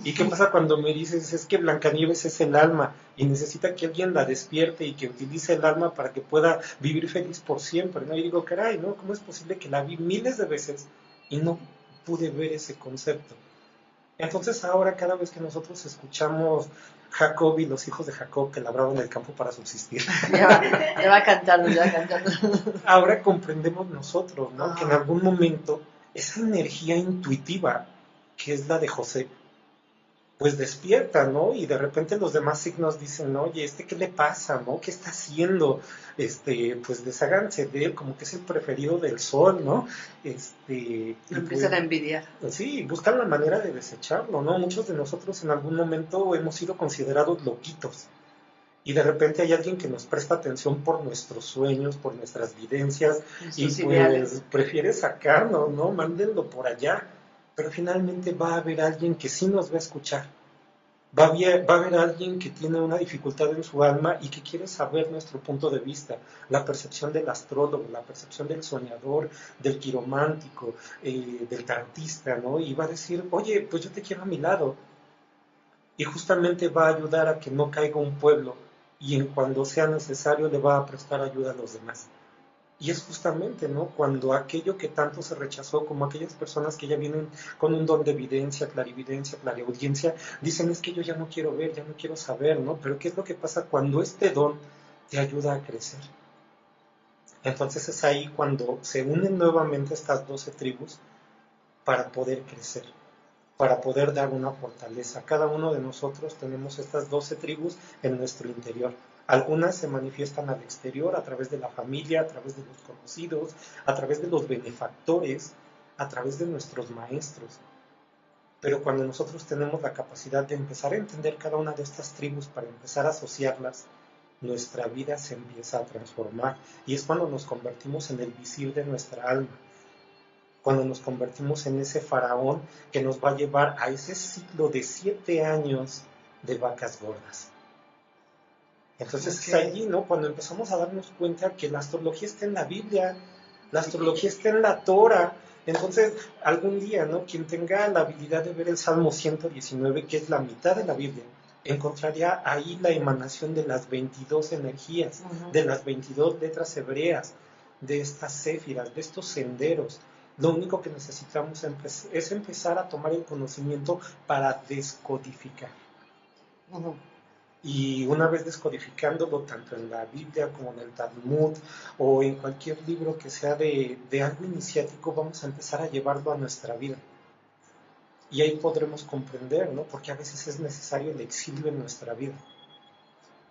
¿Y qué pasa cuando me dices, es que Blancanieves es el alma y necesita que alguien la despierte y que utilice el alma para que pueda vivir feliz por siempre? ¿No? Y digo, caray, ¿no? ¿Cómo es posible que la vi miles de veces y no pude ver ese concepto? Entonces ahora cada vez que nosotros escuchamos Jacob y los hijos de Jacob que labraban el campo para subsistir, Ya va cantando, ya va cantando. ahora comprendemos nosotros, ¿no? Que en algún momento esa energía intuitiva, que es la de José, pues despierta, ¿no? Y de repente los demás signos dicen, oye, ¿qué le pasa, no? ¿Qué está haciendo? Pues desháganse de él, como que es el preferido del sol, ¿no? Lo empiezan a envidiar. Sí, buscan la manera de desecharlo, ¿no? Muchos de nosotros en algún momento hemos sido considerados loquitos. Y de repente hay alguien que nos presta atención por nuestros sueños, por nuestras vivencias, y pues ideales. prefiere sacarnos, ¿no? Mándenlo por allá. Pero finalmente va a haber alguien que sí nos va a escuchar. Va a haber alguien que tiene una dificultad en su alma y que quiere saber nuestro punto de vista, la percepción del astrólogo, la percepción del soñador, del quiromántico, del tarotista, ¿no? Y va a decir, oye, pues yo te quiero a mi lado. Y justamente va a ayudar a que no caiga un pueblo y en cuando sea necesario le va a prestar ayuda a los demás. Y es justamente, ¿no? Cuando aquello que tanto se rechazó, como aquellas personas que ya vienen con un don de evidencia, clarividencia, clariaudiencia, dicen es que yo ya no quiero ver, ya no quiero saber, ¿no? Pero ¿qué es lo que pasa cuando este don te ayuda a crecer? Entonces es ahí cuando se unen nuevamente estas 12 tribus para poder crecer, para poder dar una fortaleza. Cada uno de nosotros tenemos estas 12 tribus en nuestro interior. Algunas se manifiestan al exterior a través de la familia, a través de los conocidos, a través de los benefactores, a través de nuestros maestros. Pero cuando nosotros tenemos la capacidad de empezar a entender cada una de estas tribus para empezar a asociarlas, nuestra vida se empieza a transformar y es cuando nos convertimos en el visir de nuestra alma, cuando nos convertimos en ese faraón que nos va a llevar a ese ciclo de 7 años de vacas gordas. Entonces es allí, ¿no? Cuando empezamos a darnos cuenta que la astrología está en la Biblia, la astrología está en la Torah. Entonces, algún día, ¿no? Quien tenga la habilidad de ver el Salmo 119, que es la mitad de la Biblia, encontraría ahí la emanación de las 22 energías, de las 22 letras hebreas, de estas céfiras, de estos senderos. Lo único que necesitamos es empezar a tomar el conocimiento para descodificar. Y una vez descodificándolo, tanto en la Biblia como en el Talmud o en cualquier libro que sea de algo iniciático, vamos a empezar a llevarlo a nuestra vida. Y ahí podremos comprender, ¿no? Porque a veces es necesario el exilio en nuestra vida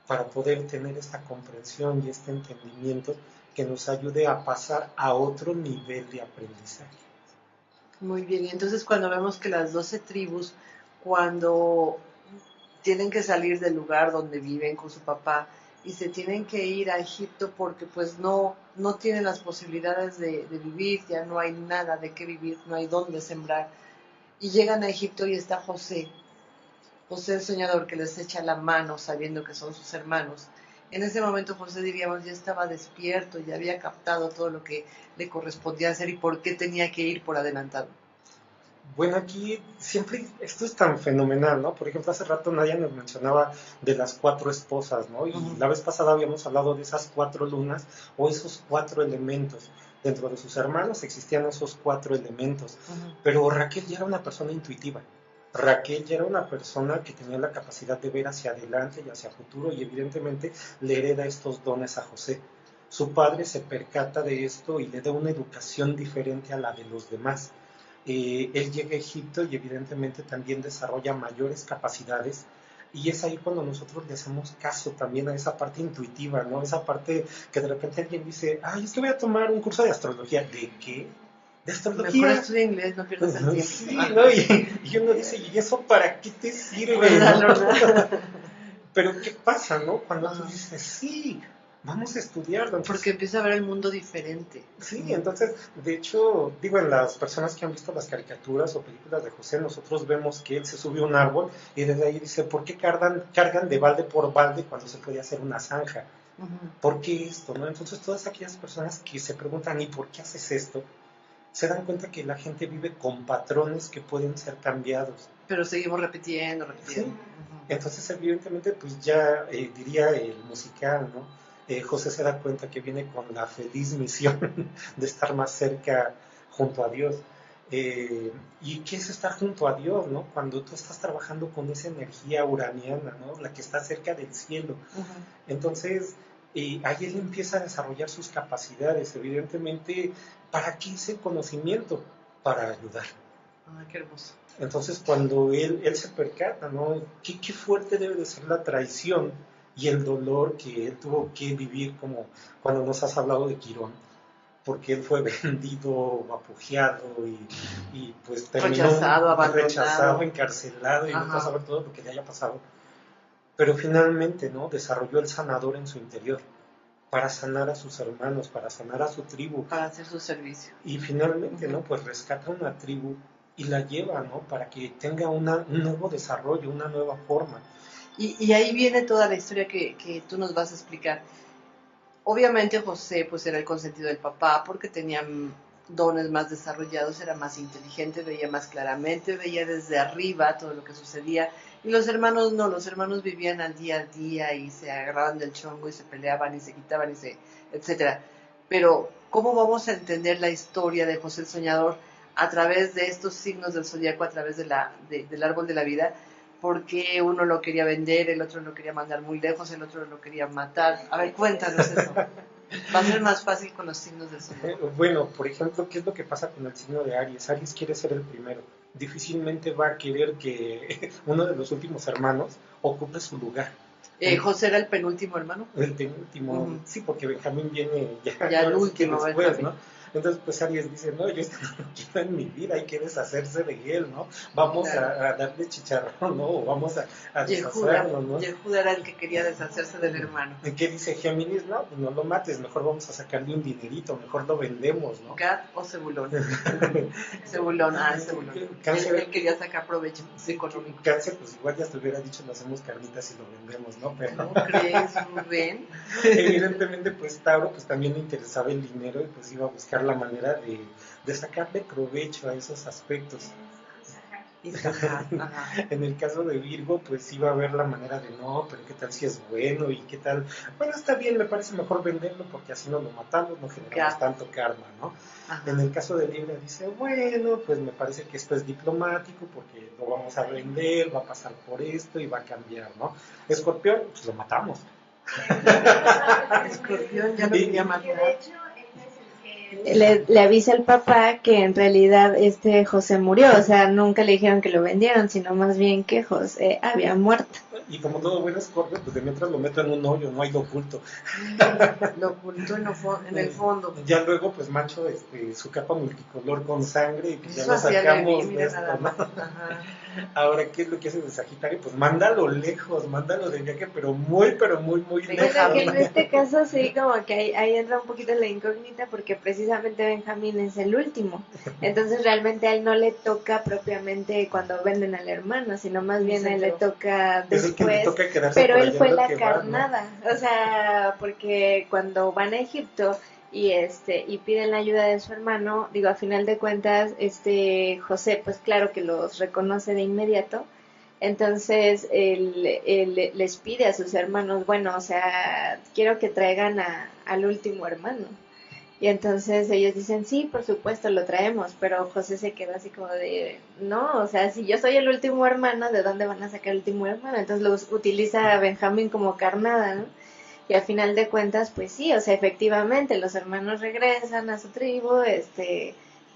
para poder tener esta comprensión y este entendimiento que nos ayude a pasar a otro nivel de aprendizaje. Muy bien, y entonces cuando vemos que las 12 tribus, cuando tienen que salir del lugar donde viven con su papá y se tienen que ir a Egipto porque pues no tienen las posibilidades de vivir, ya no hay nada de qué vivir, no hay dónde sembrar, y llegan a Egipto y está José el soñador que les echa la mano sabiendo que son sus hermanos. En ese momento José, diríamos, ya estaba despierto, ya había captado todo lo que le correspondía hacer y por qué tenía que ir por adelantado. Bueno, aquí siempre esto es tan fenomenal, ¿no? Por ejemplo, hace rato Nadia nos mencionaba de las 4 esposas, ¿no? Y la vez pasada habíamos hablado de esas 4 lunas o esos 4 elementos. Dentro de sus hermanos existían esos 4 elementos, pero Raquel ya era una persona intuitiva. Raquel ya era una persona que tenía la capacidad de ver hacia adelante y hacia futuro y evidentemente le hereda estos dones a José. Su padre se percata de esto y le da una educación diferente a la de los demás. Él llega a Egipto y evidentemente también desarrolla mayores capacidades y es ahí cuando nosotros le hacemos caso también a esa parte intuitiva, ¿no? Esa parte que de repente alguien dice, ay, es que voy a tomar un curso de astrología. ¿De qué? ¿De astrología? Mejor estudia inglés, no pierdas el tiempo. Sí, ¿no? Y uno dice, ¿y eso para qué te sirve? ¿No? Pero ¿qué pasa, no? Cuando tú dices, sí, vamos a estudiarlo. Entonces, porque empieza a ver el mundo diferente. Sí, entonces, de hecho, digo, en las personas que han visto las caricaturas o películas de José, nosotros vemos que él se sube a un árbol y desde ahí dice, ¿por qué cargan de balde por balde cuando se puede hacer una zanja? ¿Por qué esto? ¿No? Entonces, todas aquellas personas que se preguntan, ¿y por qué haces esto? Se dan cuenta que la gente vive con patrones que pueden ser cambiados. Pero seguimos repitiendo. Sí. Entonces, evidentemente, pues ya diría el musical, ¿no? José se da cuenta que viene con la feliz misión de estar más cerca junto a Dios. ¿Y qué es estar junto a Dios, no? Cuando tú estás trabajando con esa energía uraniana, ¿no? La que está cerca del cielo. Entonces, ahí él empieza a desarrollar sus capacidades. Evidentemente, ¿para qué ese conocimiento? Para ayudar. Qué hermoso. Entonces, cuando él se percata, ¿no? ¿Qué fuerte debe de ser la traición y el dolor que él tuvo que vivir, como cuando nos has hablado de Quirón, porque él fue vendido, apugiado y pues terminó rechazado, encarcelado y no saber todo lo que le haya pasado. Pero finalmente, ¿no? Desarrolló el sanador en su interior para sanar a sus hermanos, para sanar a su tribu. Para hacer su servicio. Y finalmente, ¿no? Pues rescata una tribu y la lleva, ¿no? Para que tenga un nuevo desarrollo, una nueva forma. Y ahí viene toda la historia que tú nos vas a explicar. Obviamente José pues era el consentido del papá porque tenía dones más desarrollados, era más inteligente, veía más claramente, veía desde arriba todo lo que sucedía. Y los hermanos no, los hermanos vivían al día y se agarraban del chongo y se peleaban y se quitaban etcétera. Pero ¿cómo vamos a entender la historia de José el Soñador a través de estos signos del zodiaco, a través del árbol de la vida? Porque uno lo quería vender, el otro lo quería mandar muy lejos, el otro lo quería matar. A ver, cuéntanos eso. Va a ser más fácil con los signos del zodiaco. Bueno, por ejemplo, ¿qué es lo que pasa con el signo de Aries? Aries quiere ser el primero. Difícilmente va a querer que uno de los últimos hermanos ocupe su lugar. José era el penúltimo hermano. El penúltimo, sí, porque Benjamín viene ya el último después, ¿no? Entonces, pues Aries dice, no, yo este no lo quiero en mi vida, hay que deshacerse de él, ¿no? Vamos a darle chicharrón, ¿no? O vamos a deshacerlo, ¿no? Yehuda era el que quería deshacerse del hermano. ¿Y qué dice Géminis? No, pues no lo mates, mejor vamos a sacarle un dinerito, mejor lo vendemos, ¿no? Gad o Zebulón. Zebulón. Cáncer, él quería sacar provecho económico. Cáncer, pues igual ya te hubiera dicho, lo hacemos carnitas y lo vendemos, ¿no? Pero ¿Cómo crees, Rubén? Evidentemente, pues Tauro, pues también le interesaba el dinero y pues iba a buscar la manera de sacarle provecho a esos aspectos. En el caso de Virgo, pues iba a ver la manera de no, pero qué tal si es bueno y qué tal. Bueno, está bien, me parece mejor venderlo porque así no lo matamos, no generamos tanto karma, ¿no? Ajá. En el caso de Libra dice, bueno, pues me parece que esto es diplomático porque lo vamos a vender, va a pasar por esto y va a cambiar, ¿no? Escorpión, pues lo matamos. Escorpión ya lo quería matar. Le avisa al papá que en realidad José murió, o sea, nunca le dijeron que lo vendieron, sino más bien que José había muerto. Y como todo buen Scorpio, pues de mientras lo meto en un hoyo, no hay lo oculto. Lo oculto en el fondo. Ya luego, pues Macho, su capa multicolor con sangre, y pues ya lo sacamos de esto, ¿no? Ahora, ¿qué es lo que hace de Sagitario? Pues mándalo lejos, mándalo de viaje, pero muy lejos. Bueno, que en este caso sí, como que ahí entra un poquito la incógnita, porque precisamente Benjamín es el último. Entonces realmente a él no le toca propiamente cuando venden al hermano, sino más bien a él le toca después. Le toca pero él fue la carnada, ¿no? O sea, porque cuando van a Egipto y piden la ayuda de su hermano, digo, a final de cuentas, José, pues claro que los reconoce de inmediato. Entonces él les pide a sus hermanos, bueno, o sea, quiero que traigan al último hermano. Y entonces ellos dicen, sí, por supuesto, lo traemos, pero José se queda así como de, no, o sea, si yo soy el último hermano, ¿de dónde van a sacar el último hermano? Entonces los utiliza a Benjamín como carnada, ¿no? Y al final de cuentas, pues sí, o sea, efectivamente, los hermanos regresan a su tribu,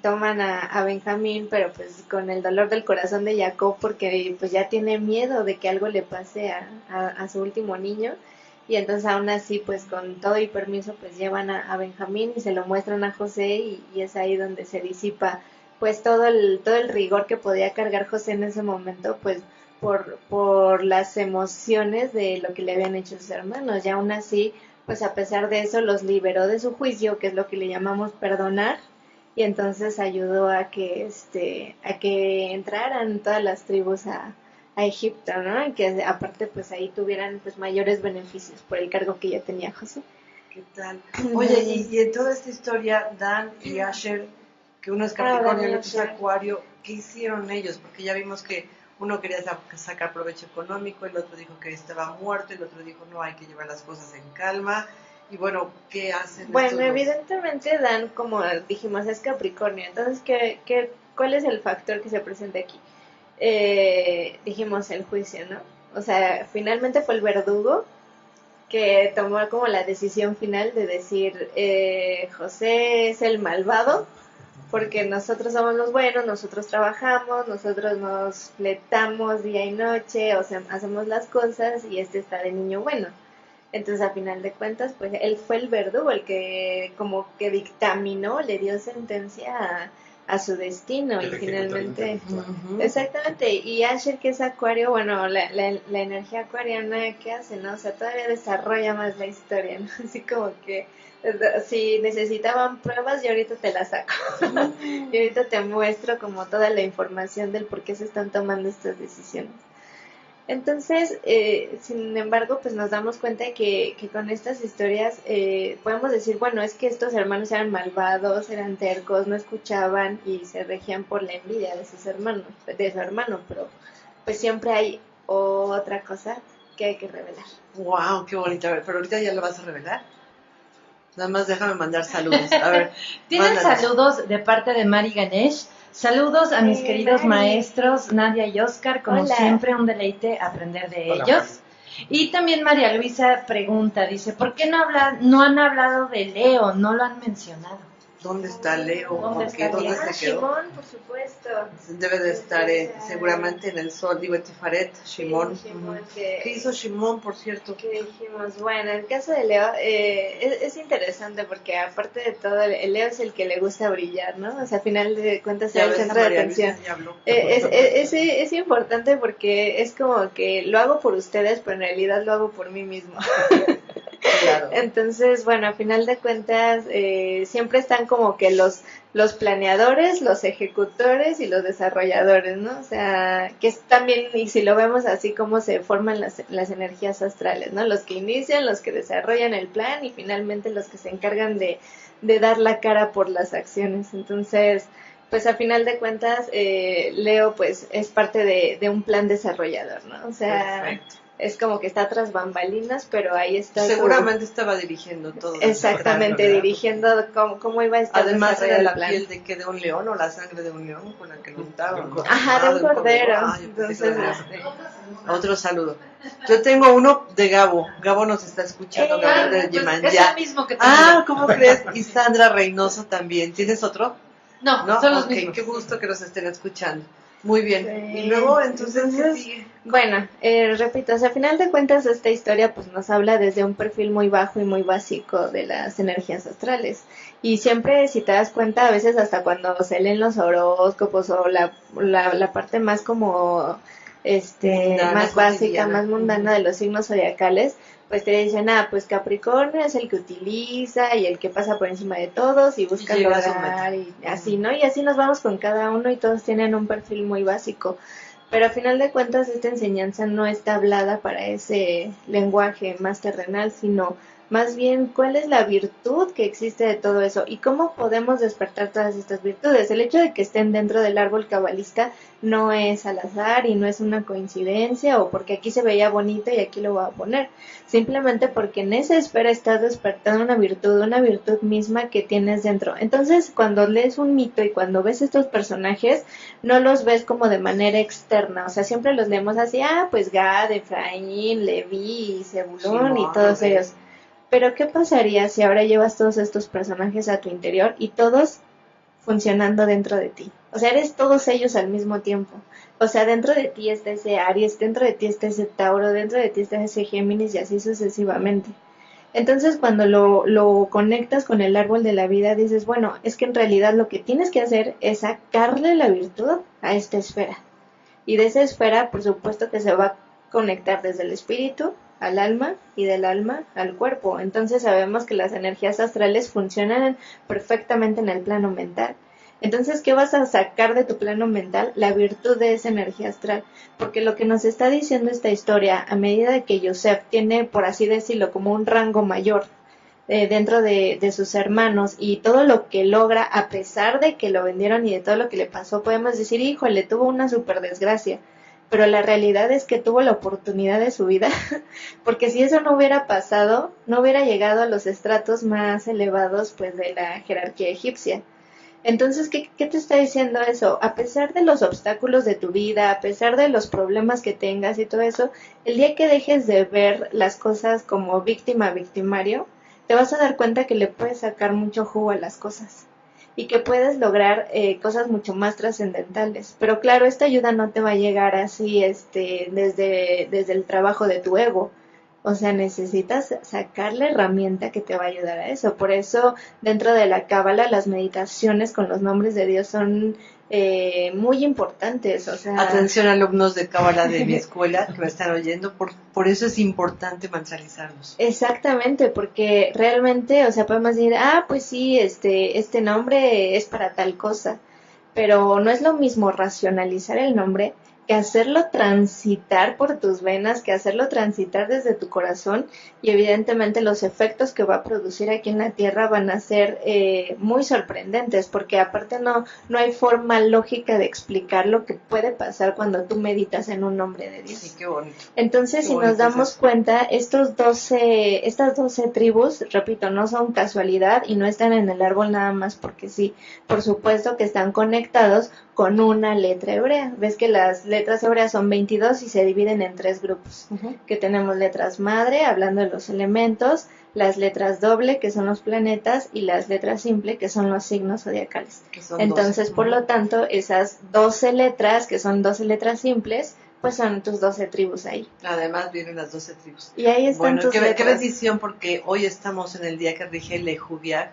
toman a Benjamín, pero pues con el dolor del corazón de Jacob, porque pues ya tiene miedo de que algo le pase a su último niño. Y entonces aún así, pues con todo y permiso, pues llevan a Benjamín y se lo muestran a José, y es ahí donde se disipa pues todo el rigor que podía cargar José en ese momento, pues por las emociones de lo que le habían hecho sus hermanos. Y aún así, pues a pesar de eso, los liberó de su juicio, que es lo que le llamamos perdonar, y entonces ayudó a que entraran todas las tribus a Egipto, ¿no? Y que aparte pues ahí tuvieran pues mayores beneficios por el cargo que ya tenía José. ¿Qué tal? Oye, y en toda esta historia, Dan y Asher, que uno es Capricornio y el otro es Acuario, ¿qué hicieron ellos? Porque ya vimos que uno quería sacar provecho económico, el otro dijo que estaba muerto, el otro dijo no, hay que llevar las cosas en calma. Y bueno, ¿qué hacen? Bueno, evidentemente Dan, como dijimos, es Capricornio. Entonces, ¿cuál es el factor que se presenta aquí? Dijimos el juicio, ¿no? O sea, finalmente fue el verdugo que tomó como la decisión final de decir, José es el malvado, porque nosotros somos los buenos, nosotros trabajamos, nosotros nos fletamos día y noche, o sea, hacemos las cosas, y está de niño bueno. Entonces, a final de cuentas, pues él fue el verdugo, el que como que dictaminó, le dio sentencia a su destino, y finalmente exactamente. Y Asher, que es Acuario, bueno, la energía acuariana, ¿qué hace, no? O sea, todavía desarrolla más la historia, ¿no? Así como que Si necesitaban pruebas, yo ahorita te las saco. Y ahorita te muestro como toda la información del por qué se están tomando estas decisiones. Entonces, sin embargo, pues nos damos cuenta que con estas historias podemos decir, bueno, es que estos hermanos eran malvados, eran tercos, no escuchaban y se regían por la envidia de sus hermanos, de su hermano, pero pues siempre hay otra cosa que hay que revelar. Wow, qué bonito. A ver, pero ahorita ya lo vas a revelar. Nada más déjame mandar saludos. A ver, Tienen mándanos. saludos de parte de Mari Ganesh. Saludos a mis queridos Mari. maestros, Nadia y Oscar. Como Hola. siempre, un deleite aprender de Hola, ellos. Mari. Y también María Luisa pregunta, dice, ¿por qué no han hablado de Leo? No lo han mencionado. ¿Dónde está Leo? ¿Dónde ¿Por qué? está ¿Dónde Leo? se quedó? Shimon, por supuesto. Debe de estar seguramente en el sol, digo, en Tifaret, Shimon. Sí, Shimon, Ujú. que- ¿Qué hizo Shimon, por cierto? Que dijimos, bueno, el caso de Leo es interesante porque aparte de todo, el Leo es el que le gusta brillar, ¿no? O sea, al final de cuentas Ya es el ves, a centro de María Luisa atención. ya habló. Es importante porque es como que lo hago por ustedes, pero en realidad lo hago por mí mismo. Claro. Entonces, bueno, a final de cuentas, siempre están como que los planeadores, los ejecutores y los desarrolladores, ¿no? O sea, que es también, y si lo vemos así, como se forman las energías astrales, ¿no? Los que inician, los que desarrollan el plan y finalmente los que se encargan de dar la cara por las acciones. Entonces, pues a final de cuentas, Leo pues es parte de un plan desarrollador, ¿no? O sea, Perfecto. es como que está tras bambalinas, pero ahí está. Seguramente estaba dirigiendo todo. Exactamente, ¿verdad? dirigiendo cómo iba a estar Además desarrollado era el la plan. piel de un león o la sangre de un león con la que lo untaban. Ajá, de un cordero. Ah, yo pensé que Entonces, era otro saludo. Yo tengo uno de Gabo. Gabo nos está escuchando, Gabriel de Pues, Yeman. es Ya. el mismo que tengo. Ah, ¿cómo crees? Y Sandra Reynoso también. ¿Tienes otro? No, No, son los ok, mismos. qué gusto que nos estén escuchando. Muy bien. Sí. Y luego, entonces, ¿qué Entonces, sigue? bueno, repito, o sea, a final de cuentas esta historia pues nos habla desde un perfil muy bajo y muy básico de las energías astrales. Y siempre, si te das cuenta, a veces hasta cuando se leen los horóscopos o la parte más como, Mundana, más básica, cotidiana. más mundana de los signos zodiacales, pues te dicen, pues Capricornio es el que utiliza y el que pasa por encima de todos y busca llega a su lograr meta. y así, ¿no? Y así nos vamos con cada uno y todos tienen un perfil muy básico. Pero a final de cuentas esta enseñanza no está hablada para ese lenguaje más terrenal, sino más bien cuál es la virtud que existe de todo eso y cómo podemos despertar todas estas virtudes. El hecho de que estén dentro del árbol cabalista no es al azar y no es una coincidencia o porque aquí se veía bonito y aquí lo voy a poner. Simplemente porque en esa esfera estás despertando una virtud misma que tienes dentro. Entonces, cuando lees un mito y cuando ves estos personajes, no los ves como de manera externa, o sea, siempre los leemos así, pues Gad, Efraín, Leví, Zebulón y todos ellos. Pero ¿qué pasaría si ahora llevas todos estos personajes a tu interior y todos funcionando dentro de ti? O sea, eres todos ellos al mismo tiempo. O sea, dentro de ti está ese Aries, dentro de ti está ese Tauro, dentro de ti está ese Géminis y así sucesivamente. Entonces, cuando lo conectas con el árbol de la vida, dices, bueno, es que en realidad lo que tienes que hacer es sacarle la virtud a esta esfera. Y de esa esfera, por supuesto que se va a conectar desde el espíritu al alma y del alma al cuerpo. Entonces sabemos que las energías astrales funcionan perfectamente en el plano mental. Entonces, ¿qué vas a sacar de tu plano mental? La virtud de esa energía astral. Porque lo que nos está diciendo esta historia, a medida de que Yosef tiene, por así decirlo, como un rango mayor dentro de sus hermanos y todo lo que logra, a pesar de que lo vendieron y de todo lo que le pasó, podemos decir, híjole, tuvo una super desgracia. Pero la realidad es que tuvo la oportunidad de su vida, porque si eso no hubiera pasado, no hubiera llegado a los estratos más elevados pues de la jerarquía egipcia. Entonces, ¿qué te está diciendo eso? A pesar de los obstáculos de tu vida, a pesar de los problemas que tengas y todo eso, el día que dejes de ver las cosas como victimario, te vas a dar cuenta que le puedes sacar mucho jugo a las cosas y que puedes lograr cosas mucho más trascendentales. Pero claro, esta ayuda no te va a llegar así desde el trabajo de tu ego. O sea, necesitas sacar la herramienta que te va a ayudar a eso. Por eso, dentro de la cábala, las meditaciones con los nombres de Dios son muy importantes, o sea... Atención, alumnos de Cábala de mi escuela que me están oyendo, por eso es importante mentalizarlos. Exactamente, porque realmente, o sea, podemos decir, pues sí, este nombre es para tal cosa, pero no es lo mismo racionalizar el nombre que hacerlo transitar por tus venas, que hacerlo transitar desde tu corazón, y evidentemente los efectos que va a producir aquí en la tierra van a ser muy sorprendentes, porque aparte no hay forma lógica de explicar lo que puede pasar cuando tú meditas en un nombre de Dios. Sí, qué bonito. Entonces, Qué si bonito nos damos es eso. cuenta, estas 12 tribus, repito, no son casualidad y no están en el árbol nada más porque sí. Por supuesto que están conectados con una letra hebrea. Ves que las letras hebreas son 22 y se dividen en 3 grupos. Que tenemos letras madre, hablando de los elementos, las letras doble, que son los planetas, y las letras simple, que son los signos zodiacales. Que son Entonces, 12. por lo tanto, esas 12 letras, que son 12 letras simples, pues son tus 12 tribus ahí. Además vienen las 12 tribus. Y ahí están Bueno, tus qué letras. bendición, porque hoy estamos en el día que rige el Lehuviac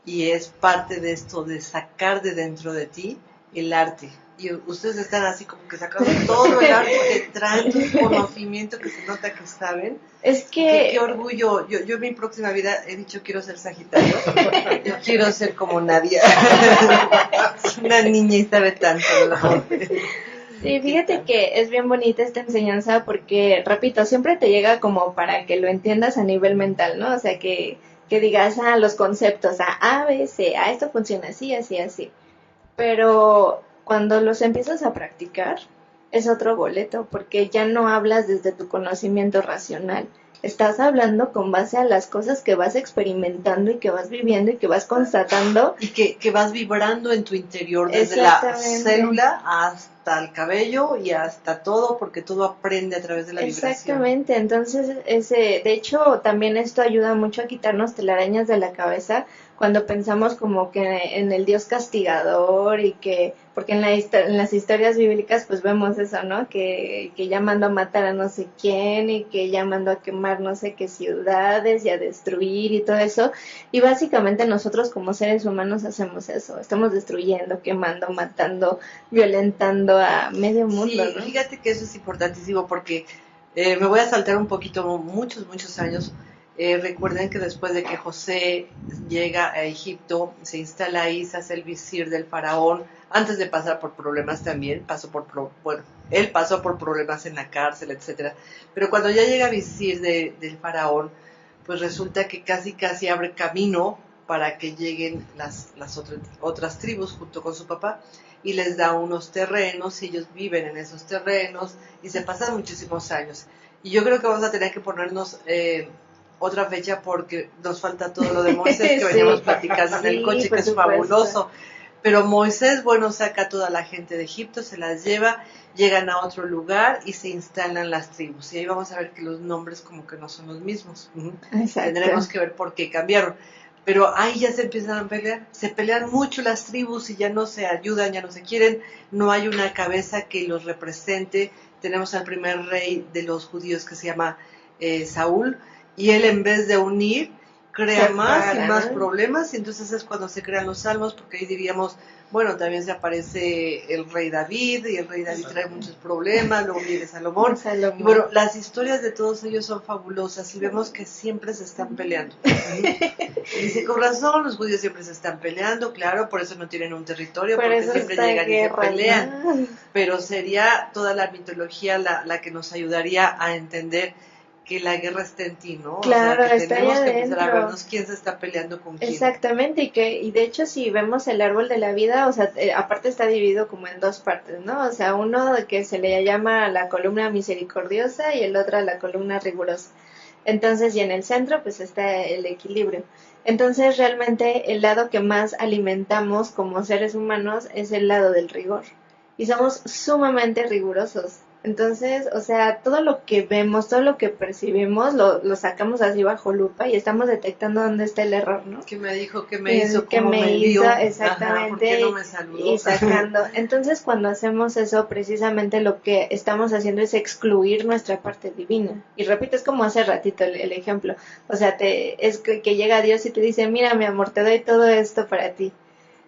y es parte de esto de sacar de dentro de ti el arte. Y ustedes están así como que sacando todo el arte que traen, todo el conocimiento que se nota que saben. Es Qué que orgullo. Yo en mi próxima vida he dicho quiero ser Sagitario. Yo quiero ser como Nadia. Es una niña y sabe tanto de la muerte. sí, fíjate que es bien bonita esta enseñanza porque, repito, siempre te llega como para que lo entiendas a nivel mental, ¿no? O sea, que digas, los conceptos, A, B, C, esto funciona así, así, así. Pero cuando los empiezas a practicar, es otro boleto, porque ya no hablas desde tu conocimiento racional. Estás hablando con base a las cosas que vas experimentando y que vas viviendo y que vas constatando. Y que vas vibrando en tu interior, desde la célula hasta el cabello y hasta todo, porque todo aprende a través de la vibración. Exactamente, entonces de hecho también esto ayuda mucho a quitarnos telarañas de la cabeza cuando pensamos como que en el Dios castigador y que, porque en las historias bíblicas pues vemos eso, ¿no? Que ya mandó a matar a no sé quién y que ya mandó a quemar no sé qué ciudades y a destruir y todo eso, y básicamente nosotros como seres humanos hacemos eso, estamos destruyendo, quemando, matando, violentando a medio mundo, sí, ¿no? Fíjate que eso es importantísimo porque me voy a saltar un poquito, muchos años. Recuerden que después de que José llega a Egipto, se instala ahí, se hace el visir del faraón, antes de pasar por problemas también, él pasó por problemas en la cárcel, etcétera. Pero cuando ya llega visir del faraón, pues resulta que casi abre camino para que lleguen las otras tribus junto con su papá, y les da unos terrenos y ellos viven en esos terrenos y se pasan muchísimos años. Y yo creo que vamos a tener que ponernos otra fecha porque nos falta todo lo de Moisés que veníamos platicando en el coche, que es fabuloso. Pero Moisés, saca a toda la gente de Egipto, se las lleva, llegan a otro lugar y se instalan las tribus. Y ahí vamos a ver que los nombres como que no son los mismos. Tendremos que ver por qué cambiaron. Pero ahí ya se empiezan a pelear, se pelean mucho las tribus y ya no se ayudan, ya no se quieren, no hay una cabeza que los represente. Tenemos al primer rey de los judíos que se llama Saúl, y él en vez de unir, crea más y más problemas, y entonces es cuando se crean los salmos, porque ahí diríamos, también se aparece el rey David, y el rey David trae muchos problemas, luego viene Salomón. Y las historias de todos ellos son fabulosas, y vemos que siempre se están peleando. Dice, con razón, los judíos siempre se están peleando, claro, por eso no tienen un territorio, porque siempre llegan y se pelean. Pero sería toda la mitología la que nos ayudaría a entender que la guerra está en ti, ¿no? Claro, o sea, que tenemos que empezar a vernos quién se está peleando con quién. Exactamente, y de hecho si vemos el árbol de la vida, o sea, aparte está dividido como en 2 partes, ¿no? O sea, uno que se le llama la columna misericordiosa y el otro la columna rigurosa. Entonces, y en el centro pues está el equilibrio. Entonces, realmente el lado que más alimentamos como seres humanos es el lado del rigor. Y somos sumamente rigurosos. Entonces, o sea, todo lo que vemos, todo lo que percibimos, lo sacamos así bajo lupa y estamos detectando dónde está el error, ¿no? ¿Qué me dijo? ¿Qué me hizo? ¿Qué me hizo? Exactamente. Ajá, ¿por qué no me saludó? Y sacando. Entonces, cuando hacemos eso, precisamente lo que estamos haciendo es excluir nuestra parte divina. Y repito, es como hace ratito el ejemplo. O sea, es que llega Dios y te dice, mira, mi amor, te doy todo esto para ti.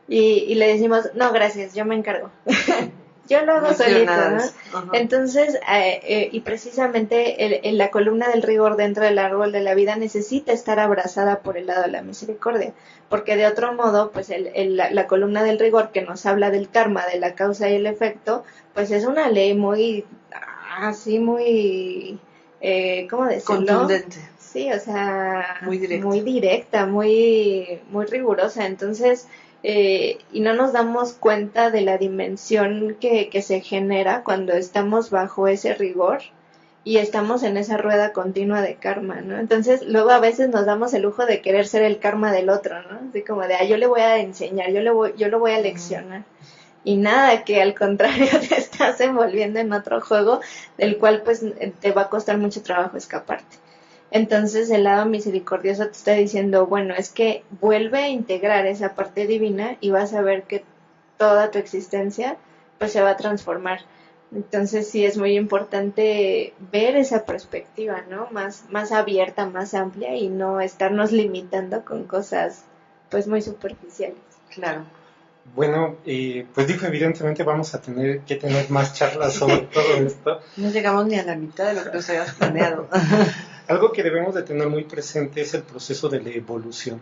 y le decimos, no, gracias, yo me encargo. Yo lo hago solito, ¿no? Ajá. Entonces, y precisamente la columna del rigor dentro del árbol de la vida necesita estar abrazada por el lado de la misericordia, porque de otro modo, pues la columna del rigor que nos habla del karma, de la causa y el efecto, pues es una ley muy, así muy, ¿cómo decirlo? Contundente. Sí, o sea, Muy directa. muy directa, muy, muy rigurosa. Entonces, y no nos damos cuenta de la dimensión que se genera cuando estamos bajo ese rigor y estamos en esa rueda continua de karma, ¿no? Entonces, luego a veces nos damos el lujo de querer ser el karma del otro, ¿no? Así como de, yo le voy a enseñar, yo lo voy a leccionar. Y nada, que al contrario te estás envolviendo en otro juego del cual pues te va a costar mucho trabajo escaparte. Entonces el lado misericordioso te está diciendo, bueno, es que vuelve a integrar esa parte divina y vas a ver que toda tu existencia pues se va a transformar. Entonces sí es muy importante ver esa perspectiva, ¿no? Más abierta, más amplia y no estarnos limitando con cosas pues muy superficiales. Claro. Bueno, pues digo, evidentemente vamos a tener que tener más charlas sobre todo esto. No llegamos ni a la mitad de lo que nos habíamos planeado. Algo que debemos de tener muy presente es el proceso de la evolución.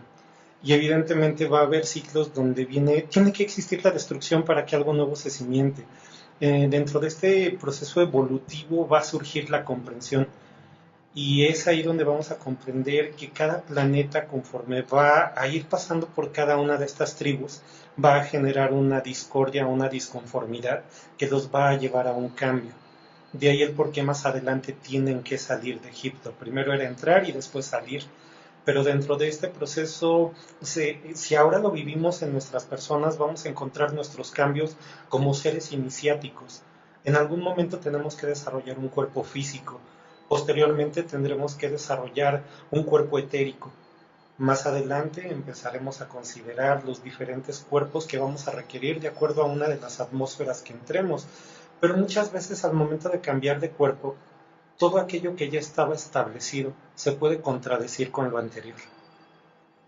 Y evidentemente va a haber ciclos donde tiene que existir la destrucción para que algo nuevo se cimiente. Dentro de este proceso evolutivo va a surgir la comprensión. Y es ahí donde vamos a comprender que cada planeta, conforme va a ir pasando por cada una de estas tribus, va a generar una discordia, una disconformidad que los va a llevar a un cambio. De ahí el por qué más adelante tienen que salir de Egipto. Primero era entrar y después salir. Pero dentro de este proceso, si ahora lo vivimos en nuestras personas, vamos a encontrar nuestros cambios como seres iniciáticos. En algún momento tenemos que desarrollar un cuerpo físico. Posteriormente tendremos que desarrollar un cuerpo etérico. Más adelante empezaremos a considerar los diferentes cuerpos que vamos a requerir de acuerdo a una de las atmósferas que entremos. Pero muchas veces al momento de cambiar de cuerpo, todo aquello que ya estaba establecido se puede contradecir con lo anterior.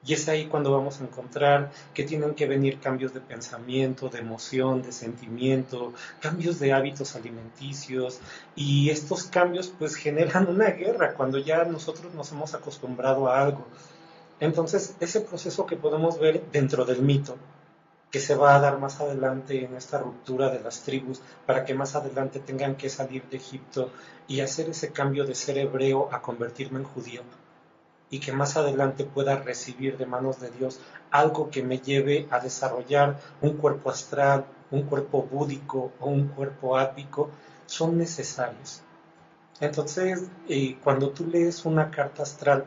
Y es ahí cuando vamos a encontrar que tienen que venir cambios de pensamiento, de emoción, de sentimiento, cambios de hábitos alimenticios, y estos cambios pues generan una guerra cuando ya nosotros nos hemos acostumbrado a algo. Entonces, ese proceso que podemos ver dentro del mito, que se va a dar más adelante en esta ruptura de las tribus, para que más adelante tengan que salir de Egipto y hacer ese cambio de ser hebreo a convertirme en judío, y que más adelante pueda recibir de manos de Dios algo que me lleve a desarrollar un cuerpo astral, un cuerpo búdico o un cuerpo átmico, son necesarios. Entonces, cuando tú lees una carta astral,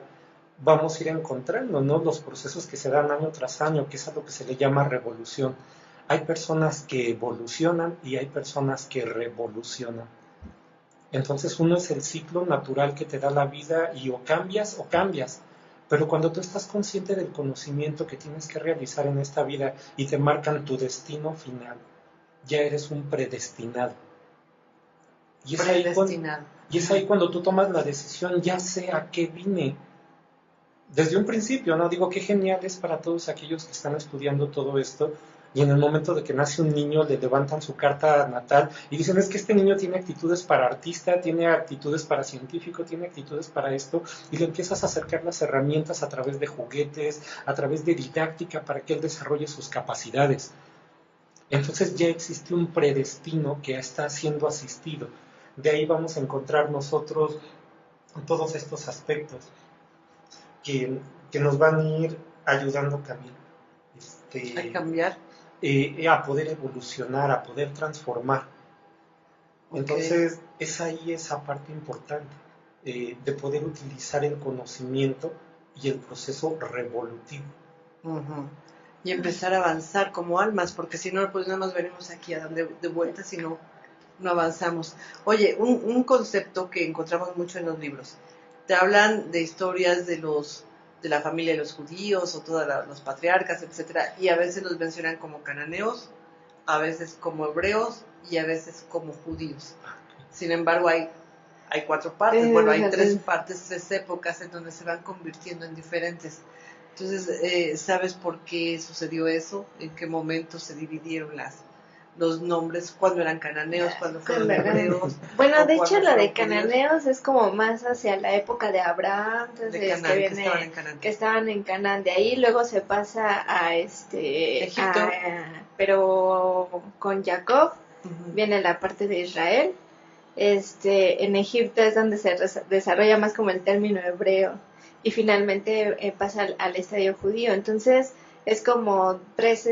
vamos a ir encontrando, ¿no?, los procesos que se dan año tras año, que es a lo que se le llama revolución. Hay personas que evolucionan y hay personas que revolucionan. Entonces uno es el ciclo natural que te da la vida y o cambias. Pero cuando tú estás consciente del conocimiento que tienes que realizar en esta vida y te marcan tu destino final, ya eres un predestinado. Y es ahí cuando tú tomas la decisión, ya sé a qué vine. Desde un principio, ¿no? Digo, qué genial es para todos aquellos que están estudiando todo esto, y en el momento de que nace un niño le levantan su carta natal y dicen, es que este niño tiene actitudes para artista, tiene actitudes para científico, tiene actitudes para esto, y le empiezas a acercar las herramientas a través de juguetes, a través de didáctica, para que él desarrolle sus capacidades. Entonces ya existe un predestino que está siendo asistido. De ahí vamos a encontrar nosotros todos estos aspectos que nos van a ir ayudando también a cambiar, a poder evolucionar, a poder transformar. Entonces es ahí esa parte importante de poder utilizar el conocimiento y el proceso revolutivo. Y empezar a avanzar como almas, porque si no, pues nada más venimos aquí a dar de vueltas y no avanzamos. Oye, un concepto que encontramos mucho en los libros. Te hablan de historias de la familia de los judíos o todos los patriarcas, etcétera, y a veces los mencionan como cananeos, a veces como hebreos y a veces como judíos. Sin embargo, hay 4 partes, hay 3 partes, 3 épocas en donde se van convirtiendo en diferentes. Entonces, ¿sabes por qué sucedió eso? ¿En qué momento se dividieron los nombres? ¿Cuándo eran cananeos? ¿Cuándo fueron hebreos? Bueno, ¿O de hecho cuándo lo de fueron judíos? cananeos es como más hacia la época de Abraham, entonces De Canaán, que estaban en Canaán. que estaban en Canaán. De ahí luego se pasa a Egipto. pero con Jacob Ujú. viene la parte de Israel. En Egipto es donde se desarrolla más como el término hebreo y finalmente pasa al estadio judío. Entonces es como tres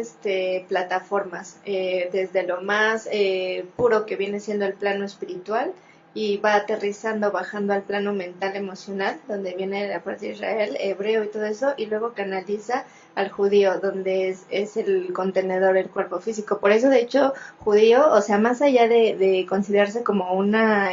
plataformas, desde lo más puro que viene siendo el plano espiritual y va aterrizando, bajando al plano mental, emocional, donde viene la parte de Israel, hebreo y todo eso, y luego canaliza al judío, donde es el contenedor, el cuerpo físico. Por eso, de hecho, judío, o sea, más allá de considerarse como una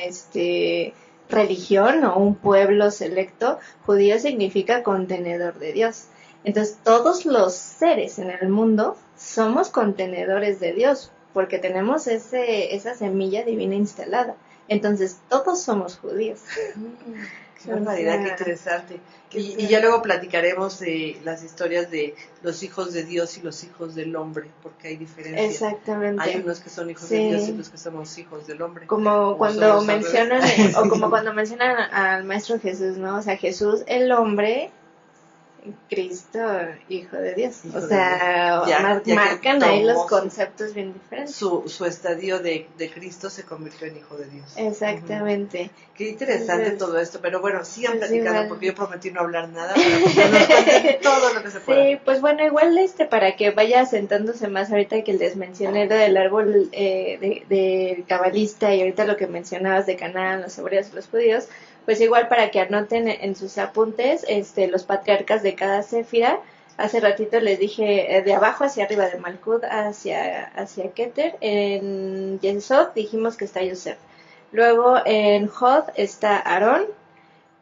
religión o un pueblo selecto, judío significa contenedor de Dios. Entonces, todos los seres en el mundo somos contenedores de Dios, porque tenemos esa semilla divina instalada. Entonces, todos somos judíos. Qué barbaridad, qué interesante. Y ya luego platicaremos de las historias de los hijos de Dios y los hijos del hombre, porque hay diferencia. Exactamente. Hay unos que son hijos Sí. de Dios y otros que somos hijos del hombre. Como cuando somos al mencionan, revés. o como cuando mencionan al Maestro Jesús, ¿no? O sea, Jesús, el hombre, Cristo, Hijo de Dios. Hijo o de sea, Dios. Ya que marcan ahí los tomó conceptos bien diferentes. su estadio de Cristo se convirtió en Hijo de Dios. Exactamente. Qué interesante Entonces, todo esto, pero bueno, sigan pues platicando igual. porque yo prometí no hablar nada para que nos cuenten todo lo que se pueda. Sí, pues bueno, igual para que vaya sentándose más ahorita que les mencioné lo del árbol de cabalista y ahorita lo que mencionabas de Canaán, los hebreos y los judíos, pues igual para que anoten en sus apuntes los patriarcas de cada céfira. Hace ratito les dije de abajo hacia arriba, de Malkut hacia Keter. En Yesod dijimos que está Yosef. Luego en Hod está Aarón.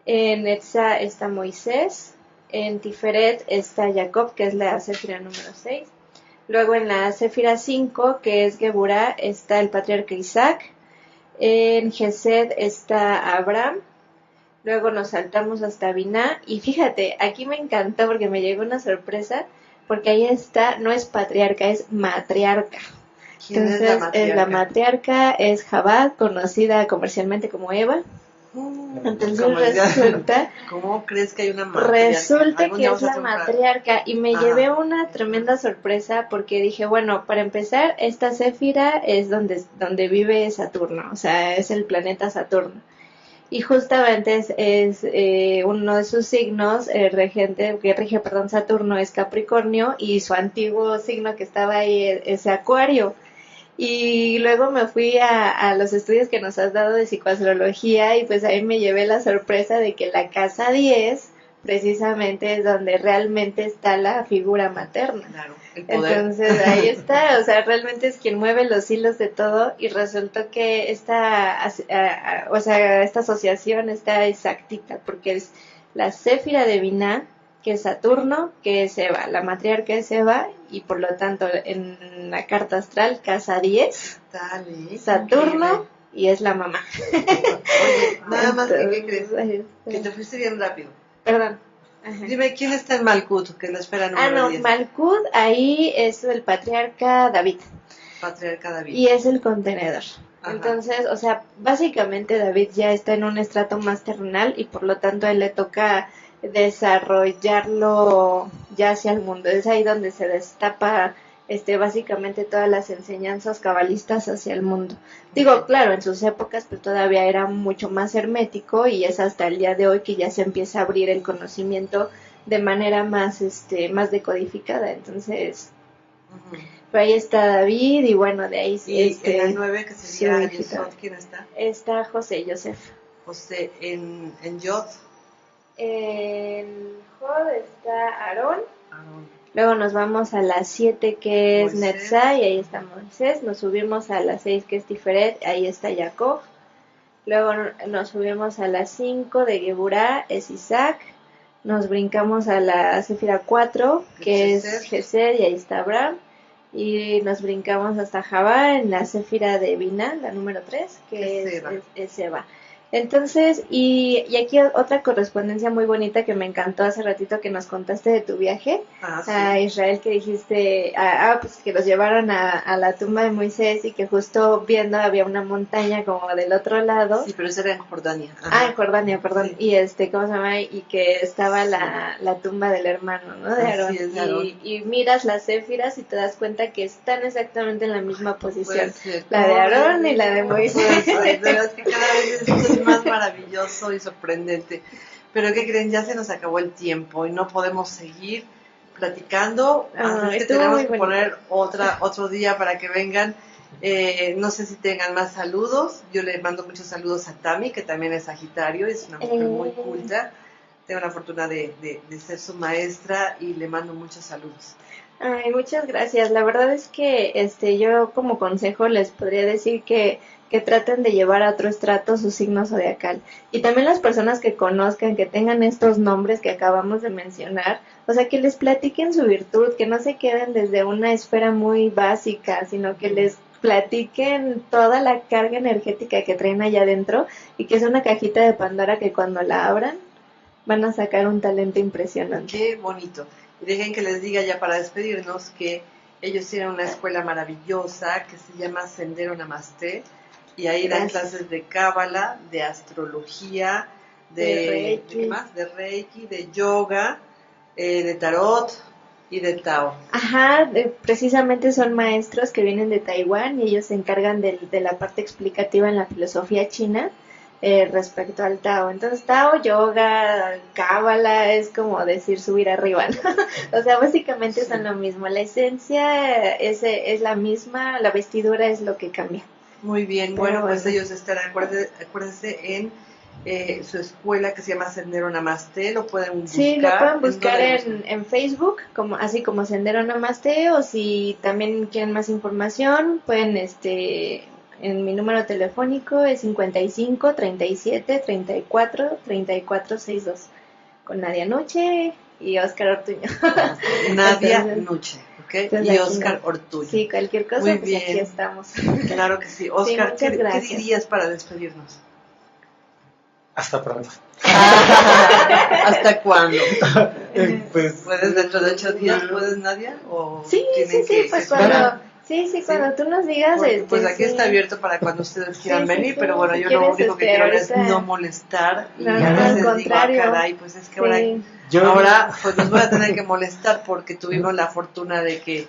En Netza está Moisés. En Tiferet está Jacob, que es la céfira número 6. Luego en la céfira 5, que es Geburá, está el patriarca Isaac. En Gesed está Abraham. Luego nos saltamos hasta Biná. Y fíjate, aquí me encantó porque me llegó una sorpresa, porque ahí está, no es patriarca, es matriarca. ¿Quién Entonces, es la matriarca? la matriarca es Jabad, conocida comercialmente como Eva. Entonces resulta, ¿Cómo crees que hay una matriarca? resulta Algún que día es vamos a la hacer un matriarca y me Ajá. llevé una tremenda sorpresa porque dije, bueno, para empezar, esta céfira es donde vive Saturno, o sea, es el planeta Saturno. Y justamente es uno de sus signos, que rige, Saturno es Capricornio y su antiguo signo que estaba ahí es Acuario. Y luego me fui a los estudios que nos has dado de psicoastrología y pues ahí me llevé la sorpresa de que la casa 10 precisamente es donde realmente está la figura materna. Claro, el poder. Entonces ahí está, o sea, realmente es quien mueve los hilos de todo y resultó que esta asociación está exactita porque es la céfira de Binah, que es Saturno, que es Eva, la matriarca es Eva y por lo tanto en la carta astral casa 10, Dale, Saturno increíble. y es la mamá. Oye, nada más que, ¿qué crees? Entonces, Que te fuiste bien rápido. Perdón. Ajá. Dime, ¿quién está en Malkut? Que es la esfera número No, 10. Malkut ahí es el patriarca David. Patriarca David. Y es el contenedor. Ajá. Entonces, o sea, básicamente David ya está en un estrato más terrenal y por lo tanto a él le toca desarrollarlo ya hacia el mundo. Es ahí donde se destapa básicamente todas las enseñanzas cabalistas hacia el mundo. Digo, claro, en sus épocas pues todavía era mucho más hermético y es hasta el día de hoy que ya se empieza a abrir el conocimiento de manera más más decodificada. Entonces, pero ahí está David y bueno, de ahí Y en la 9, que sería su Yesod, ¿quién está? Está José Joseph. José, en Yod. En Jod está Aarón. Aarón. Luego nos vamos a la 7 que es Moisés. Netza y ahí está Moisés. Nos subimos a la 6 que es Tiferet, ahí está Jacob. Luego nos subimos a la 5 de Geburá, es Isaac. Nos brincamos a la Céfira 4 que es Gesed y ahí está Abraham. Y nos brincamos hasta Jabá en la Céfira de Binah, la número 3, que es Eva. Entonces, y aquí otra correspondencia muy bonita que me encantó hace ratito que nos contaste de tu viaje a Israel, que dijiste, pues que los llevaron a la tumba de Moisés y que justo viendo había una montaña como del otro lado. Sí, pero eso era en Jordania. En Jordania, perdón. Sí. Y ¿cómo se llama? Y que estaba la tumba del hermano, ¿no? De Aarón. Así es, de Aarón. Y miras las céfiras y te das cuenta que están exactamente en la misma posición. La de Aarón y la de Moisés. De verdad que cada vez esto es más maravilloso y sorprendente. Pero ¿qué creen? Ya se nos acabó el tiempo y no podemos seguir platicando. Así que tenemos que poner otro día para que vengan. No sé si tengan más saludos. Yo le mando muchos saludos a Tami, que también es Sagitario, es una mujer muy culta. Tengo la fortuna de ser su maestra y le mando muchos saludos. Ay, muchas gracias. La verdad es que yo como consejo les podría decir que traten de llevar a otro estrato su signo zodiacal. Y también las personas que conozcan, que tengan estos nombres que acabamos de mencionar, o sea, que les platiquen su virtud, que no se queden desde una esfera muy básica, sino que les platiquen toda la carga energética que traen allá adentro y que es una cajita de Pandora que cuando la abran van a sacar un talento impresionante. Qué bonito. Y dejen que les diga ya para despedirnos que ellos tienen una escuela maravillosa que se llama Sendero Namaste y ahí dan clases de cábala, de astrología, de Reiki. ¿Qué más? De Reiki, de yoga, de tarot y de Tao. Precisamente son maestros que vienen de Taiwán y ellos se encargan de la parte explicativa en la filosofía china respecto al Tao. Entonces Tao, yoga, cábala es como decir subir arriba, ¿no? O sea, básicamente son lo mismo. La esencia es la misma, la vestidura es lo que cambia. Muy bien, bueno, pues ellos estarán, acuérdense en su escuela que se llama Sendero Namaste, lo pueden buscar. Sí, lo pueden buscar en Facebook, así como Sendero Namaste, o si también quieren más información, pueden en mi número telefónico es 55 37 34 34 62 con Nadia Nuche y Oscar Ortuño. Nadia Nuche, ¿ok? Y Oscar Ortuño. Sí, cualquier cosa, muy pues bien. Aquí estamos. Claro que sí. Oscar, sí, ¿qué dirías para despedirnos? Hasta pronto. ¿Hasta cuándo? Pues, ¿Puedes dentro de 8 días? ¿Puedes, Nadia? ¿O sí, pues cuando tú nos digas. Pues aquí está abierto para cuando ustedes quieran venir, pero bueno, yo lo único que quiero es no molestar. Y a veces digo, caray, pues es que ahora pues nos voy a tener que molestar porque tuvimos la fortuna de que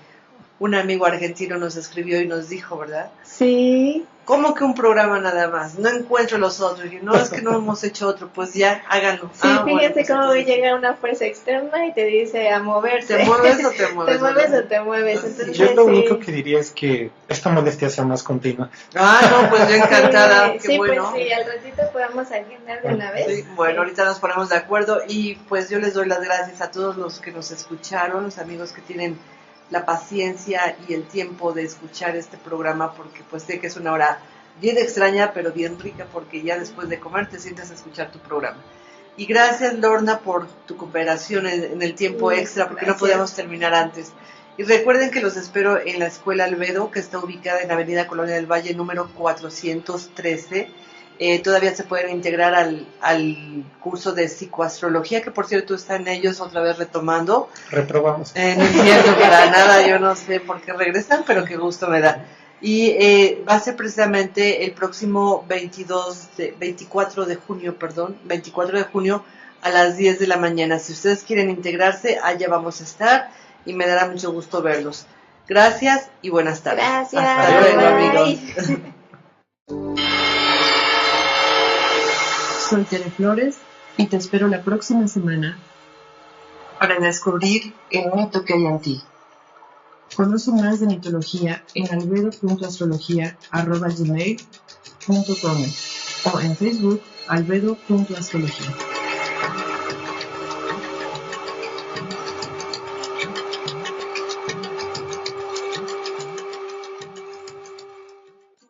un amigo argentino nos escribió y nos dijo, ¿verdad? Sí. ¿Cómo que un programa nada más? No encuentro los otros. Y no, es que no hemos hecho otro. Pues ya, háganlo. Sí, fíjense pues cómo llega una fuerza externa y te dice a moverse. ¿Te mueves o te mueves? ¿Te mueves o te mueves? Entonces, yo lo único que diría es que esta molestia sea más continua. No, pues yo encantada. Qué bueno. Pues sí, al ratito podemos agendar de una vez. Sí, bueno, ahorita nos ponemos de acuerdo y pues yo les doy las gracias a todos los que nos escucharon, los amigos que tienen la paciencia y el tiempo de escuchar este programa, porque pues sé que es una hora bien extraña pero bien rica, porque ya después de comer te sientas a escuchar tu programa. Y gracias, Lorna, por tu cooperación en el tiempo extra, porque no podíamos terminar antes. Y recuerden que los espero en la Escuela Albedo, que está ubicada en la Avenida Colonia del Valle número 413. Todavía se pueden integrar al curso de psicoastrología, que por cierto están ellos otra vez retomando. Reprobamos. No entiendo para nada, yo no sé por qué regresan, pero qué gusto me da. Y va a ser precisamente el próximo 24 de junio a las 10 de la mañana. Si ustedes quieren integrarse, allá vamos a estar y me dará mucho gusto verlos. Gracias y buenas tardes. Gracias. Hasta luego, amigos. Soy Tere Flores y te espero la próxima semana para descubrir el mito que hay en ti. Conoce más de mitología en albedo.astrología@gmail.com o en Facebook albedo.astrología.